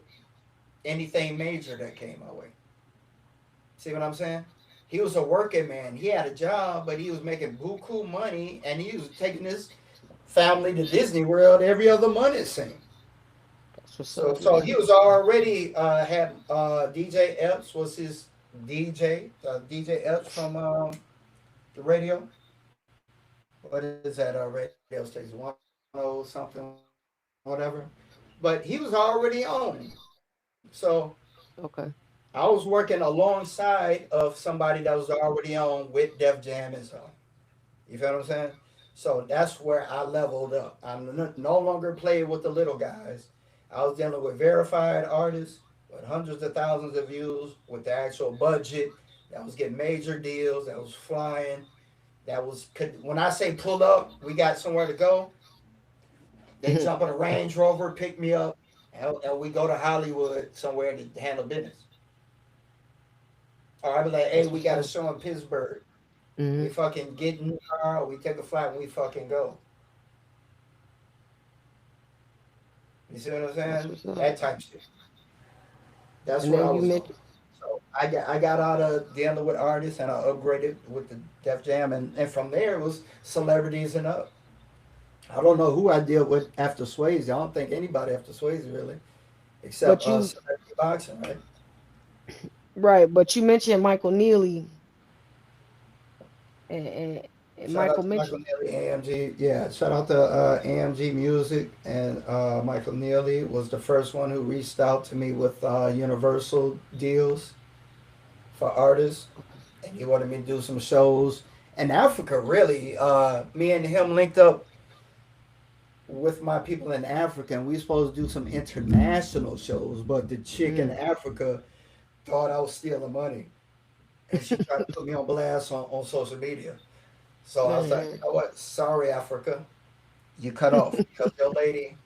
anything major that came my way. See what I'm saying? He was a working man. He had a job, but he was making buku money, and he was taking his family to Disney World every other month. It seemed. That's what's So up, so he man. was already had DJ Epps was his DJ. DJ Epps from the radio. What is that radio station? 100 something whatever. But he was already on. So Okay. I was working alongside of somebody that was already on with Def Jam and so. You feel what I'm saying? So that's where I leveled up. I'm no longer playing with the little guys. I was dealing with verified artists with hundreds of thousands of views with the actual budget that was getting major deals, that was flying, that was when I say pull up, we got somewhere to go. They jump on a Range Rover, pick me up. and we go to Hollywood somewhere to handle business. Or I'd be like, hey, That's we what's got a up. show in Pittsburgh. We Hmm. fucking get in the car, we take a flight, and we fucking go. You see what I'm That's saying? what's up. That type shit. That's And what I then you was on. mentioned, So I got out of dealing with artists and I upgraded with the Def Jam, and from there it was celebrities and up. I don't know who I deal with after Swayze. I don't think anybody after Swayze really, except but you celebrity boxing, right? right, but you mentioned Michael Neely and, and, and Shout out Michael to Mitchell. Michael Neely, AMG. Yeah, shout out to AMG Music, and Michael Neely was the first one who reached out to me with Universal deals for artists, and he wanted me to do some shows in Africa. Really, me and him linked up with my people in Africa, and we supposed to do some international shows. But the chick in Mm. Africa thought I was stealing money, and she tried to put me on blast on social media. So I was like, you Hmm. know what? Sorry, Africa, you cut off because your lady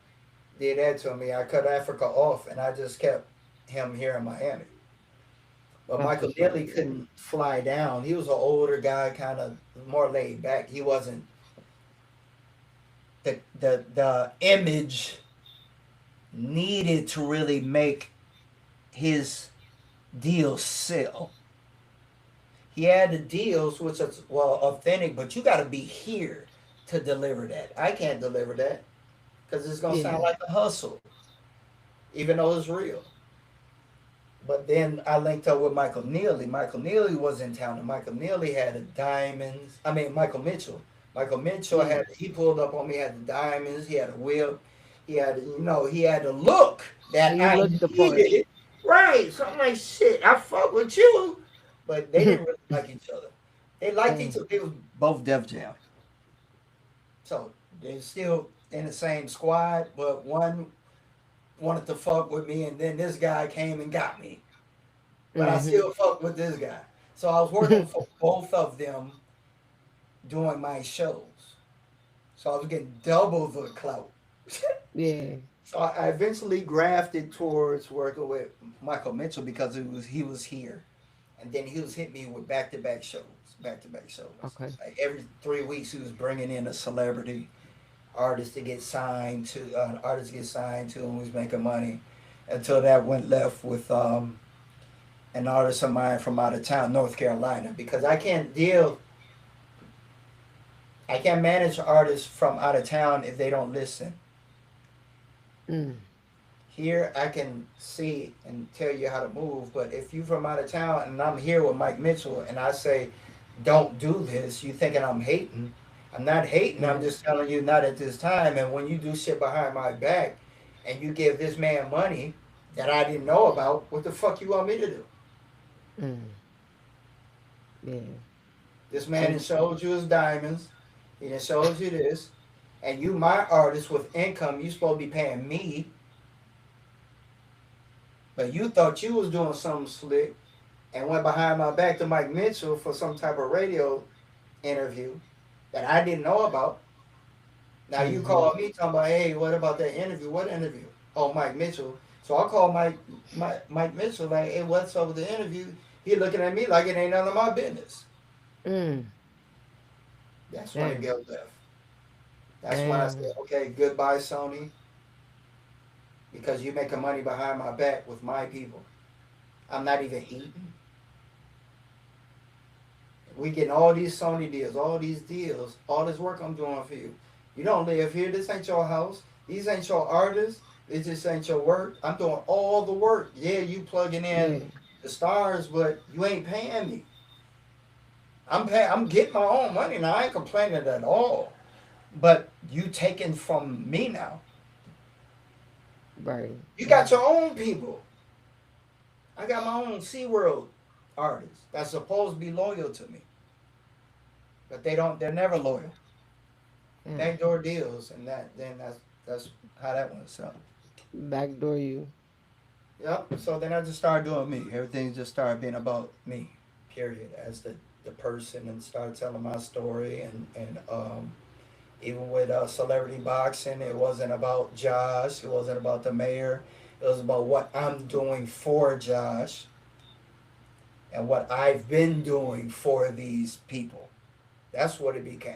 did that to me. I cut Africa off, and I just kept him here in Miami. But That's Michael what's up, Neely man. couldn't fly down. He was an older guy, kind of more laid back. He wasn't the image needed to really make his deals sell. He had the deals, which is well authentic, but you got to be here to deliver that. I can't deliver that because it's gonna sound Yeah. like a hustle, even though it's real. But then I linked up with Michael Neely. Michael Neely was in town, and Michael Neely had the diamonds. I mean, Michael Mitchell. Michael Mitchell Yeah. had, he pulled up on me, had the diamonds, he had a whip, he had, he had the look that He I looked the part. needed. Right. So I'm like, shit, I fuck with you. But they didn't really like each other. They liked each Dang. other. They was both Def Jam. So they're still in the same squad, but one wanted to fuck with me, and then this guy came and got me. But I Hmm. still fuck with this guy. So I was working for both of them doing my shows. So I was getting double the clout. Yeah. So I eventually grafted towards working with Michael Mitchell because he was here, and then he was hitting me with back to back shows. Okay. Like every 3 weeks, he was bringing in a celebrity artist to get signed to, and we was making money. Until that went left with an artist of mine from out of town, North Carolina, because I can't manage artists from out of town if they don't listen. Mm. Here, I can see and tell you how to move, but if you from out of town and I'm here with Mike Mitchell and I say, don't do this, you thinking I'm hating. I'm not hating, I'm Mm. just telling you not at this time. And when you do shit behind my back and you give this man money that I didn't know about, what the fuck you want me to do? Mm. Yeah. This So man has showed you his diamonds, he done showed you this, and you my artist with income, you supposed to be paying me, but you thought you was doing something slick and went behind my back to Mike Mitchell for some type of radio interview that I didn't know about. Now you hmm call me talking about, hey, what about that interview? What interview? Oh, Mike Mitchell. So I call Mike Mitchell like, hey, what's up with the interview? He looking at me like it ain't none of my business. Mm. That's when it Damn. goes left. That's when I said, Damn. okay, goodbye, Sony, because you making money behind my back with my people. I'm not even eating. We getting all these Sony deals, all these deals, all this work I'm doing for you. You don't live here. This ain't your house. These ain't your artists. This just ain't your work. I'm doing all the work. Yeah, you plugging in Yeah. the stars, but you ain't paying me. I'm getting my own money now. I ain't complaining at all. But you taking from me now. Right. You got Right. your own people. I got my own SeaWorld artists that's supposed to be loyal to me, but they don't. They're never loyal. Damn. Backdoor deals, and that's how that went. So, Backdoor you. yep. So then I just started doing me. Everything just started being about me. Period. As the person, and started telling my story, and Even with celebrity boxing, it wasn't about Josh. It wasn't about the mayor. It was about what I'm doing for Josh and what I've been doing for these people. That's what it became.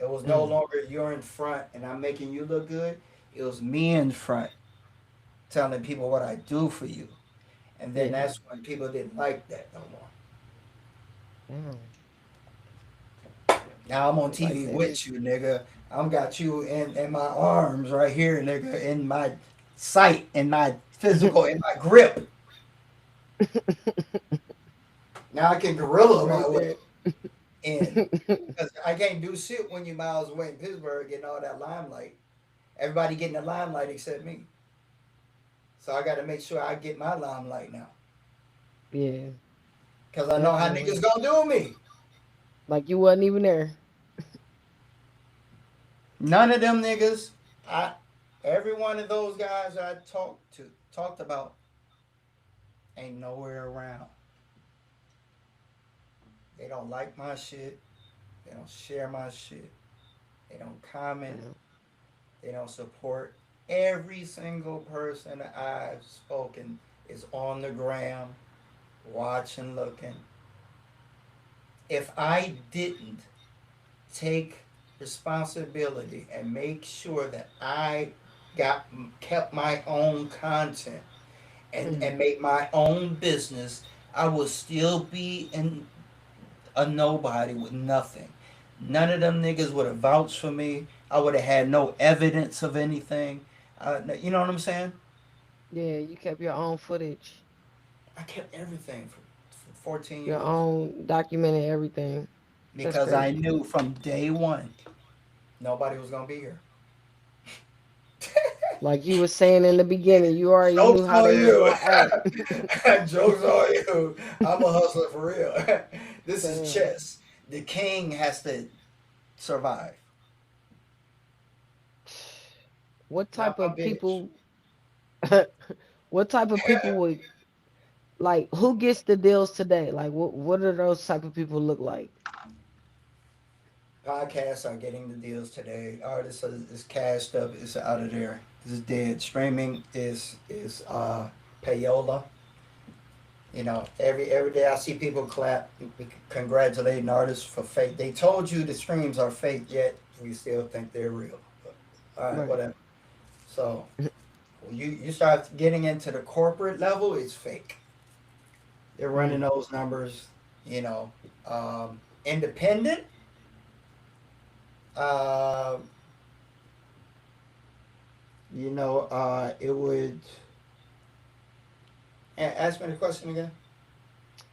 It was no Mm. longer you're in front and I'm making you look good. It was me in front telling people what I do for you. And then Yeah. that's when people didn't like that no more. Damn. Now I'm on Like TV that. with you, nigga. I'm got you in my arms right here, nigga, in my sight, in my physical, in my grip. Now I can gorilla Right my there. way in. Because I can't do shit when you miles away in Pittsburgh getting all that limelight. Everybody getting the limelight except me. So I got to make sure I get my limelight now. Yeah, Because I know how niggas definitely. gonna do me. Like you wasn't even there. None of them niggas, I, every one of those guys I talked about, ain't nowhere around. They don't like my shit. They don't share my shit. They don't comment. Yeah. They don't support. Every single person I've spoken is on the gram, watching, looking. If I didn't take responsibility and make sure that I got kept my own content and Mm. make my own business, I would still be in a nobody with nothing. None of them niggas would have vouched for me. I would have had no evidence of anything. You know what I'm saying? Yeah, you kept your own footage, I kept everything for 14 your years own documented everything. That's because I crazy. knew from day one nobody was gonna be here. Like you were saying in the beginning, you already knew Jokes how on they was you. gonna act. Jokes on you. I'm a hustler for real. This is Damn. chess. The king has to survive, What not type my of bitch. people? What type of people would like? Who gets the deals today? Like, what do those type of people look like? Podcasts are getting the deals today. Artists is cashed up. It's out of there. This is dead. Streaming is payola. You know, every day I see people clap, congratulating artists for fake. They told you the streams are fake, yet we still think they're real. But, all right, Right. whatever. So when you start getting into the corporate level, it's fake. They're running Mm. those numbers. You know, independent. Uh, it would. Ask me the question again.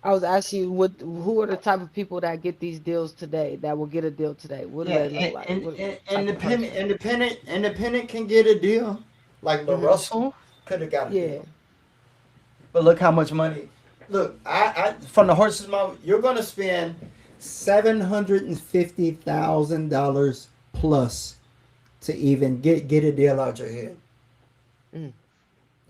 I was asking you, what? Who are the type of people that get these deals today? That will get a deal today? What do Yeah, they look like? What type of independent, person? independent can get a deal. Like La Mm-hmm. Russell could have got a Yeah. deal, but look how much money. Look, I from the horse's mouth, you're gonna spend $750,000 plus to even get a deal out your head. Mm.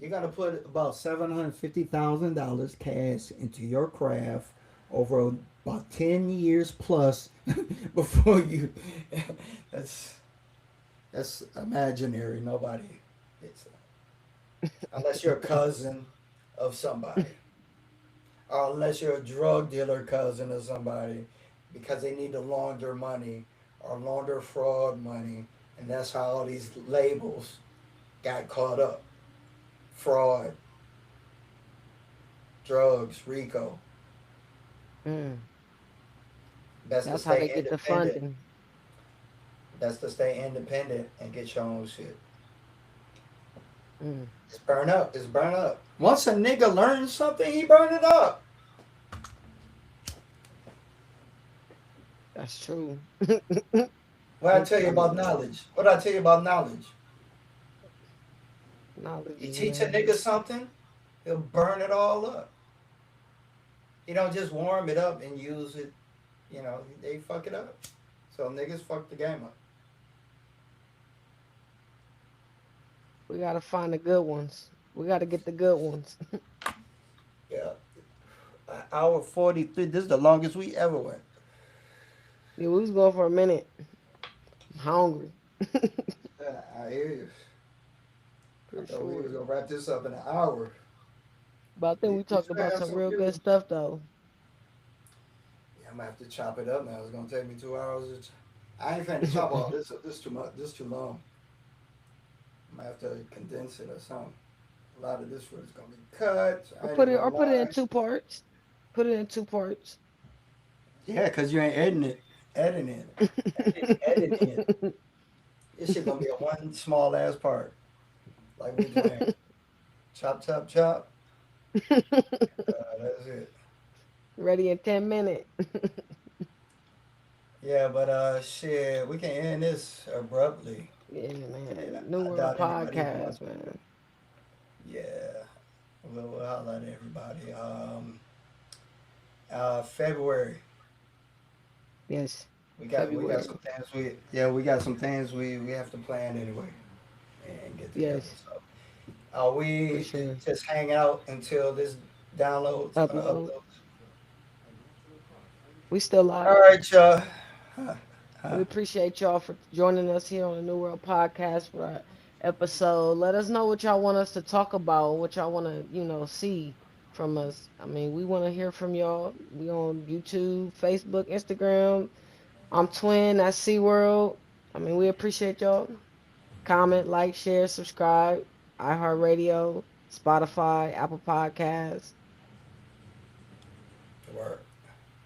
You got to put about $750,000 cash into your craft over about 10 years plus before you. That's that's imaginary. Nobody. It's unless you're a cousin of somebody, or unless you're a drug dealer cousin of somebody, because they need to launder money or launder fraud money, and that's how all these labels got caught up. Fraud, drugs, RICO. Mm. Best to That's how they stay get the independent. funding. Best to stay independent and get your own shit. Mm. It's burn up. It's burn up. Once a nigga learns something, he burn it up. That's true. What I That's tell you true, about man. knowledge? What I tell you about knowledge? Knowledge You is teach a nigga knowledge. something, he'll burn it all up. He don't just warm it up and use it. You know, they fuck it up. So niggas fuck the game up. We gotta find the good ones. We gotta get the good ones. Yeah. Hour 43. This is the longest we ever went. Yeah, we was going for a minute. hungry. Yeah, I hear you. I For thought we was sure. gonna wrap this up in an hour. But I think we You talked still about have some some real good music? stuff though. Yeah, I'm gonna have to chop it up now. It's gonna take me 2 hours. I ain't finna chop all this. This too much. This too long. I'm gonna have to condense it or something. A lot of this food is gonna be cut. I ain't even Or gonna put it in lie. two parts. Put it in two parts. Yeah, cause you ain't editing it. Editing it. Editing it. This shit gonna be a one small ass part. Like we playing. Chop, chop, chop. That's it. Ready in 10 minutes. Yeah, but shit, we can end this abruptly. Yeah, And man. New I World doubt anybody's going Podcast, to. man. Yeah, we'll holler at everybody. February. Yes. We got February. some things we got some things we have to plan anyway and get together. Yes, So are for we sure. just hang out until this downloads Upload. uploads? We still All live. right, y'all. Huh, We huh. appreciate y'all for joining us here on the New World Podcast for our episode. Let us know what y'all want us to talk about, what y'all want to, see from us. I mean, we want to hear from y'all. We on YouTube, Facebook, Instagram. I'm Twin, that's SeaWorld. I mean, we appreciate y'all. Comment, like, share, subscribe. iHeartRadio, Spotify, Apple Podcasts. Work.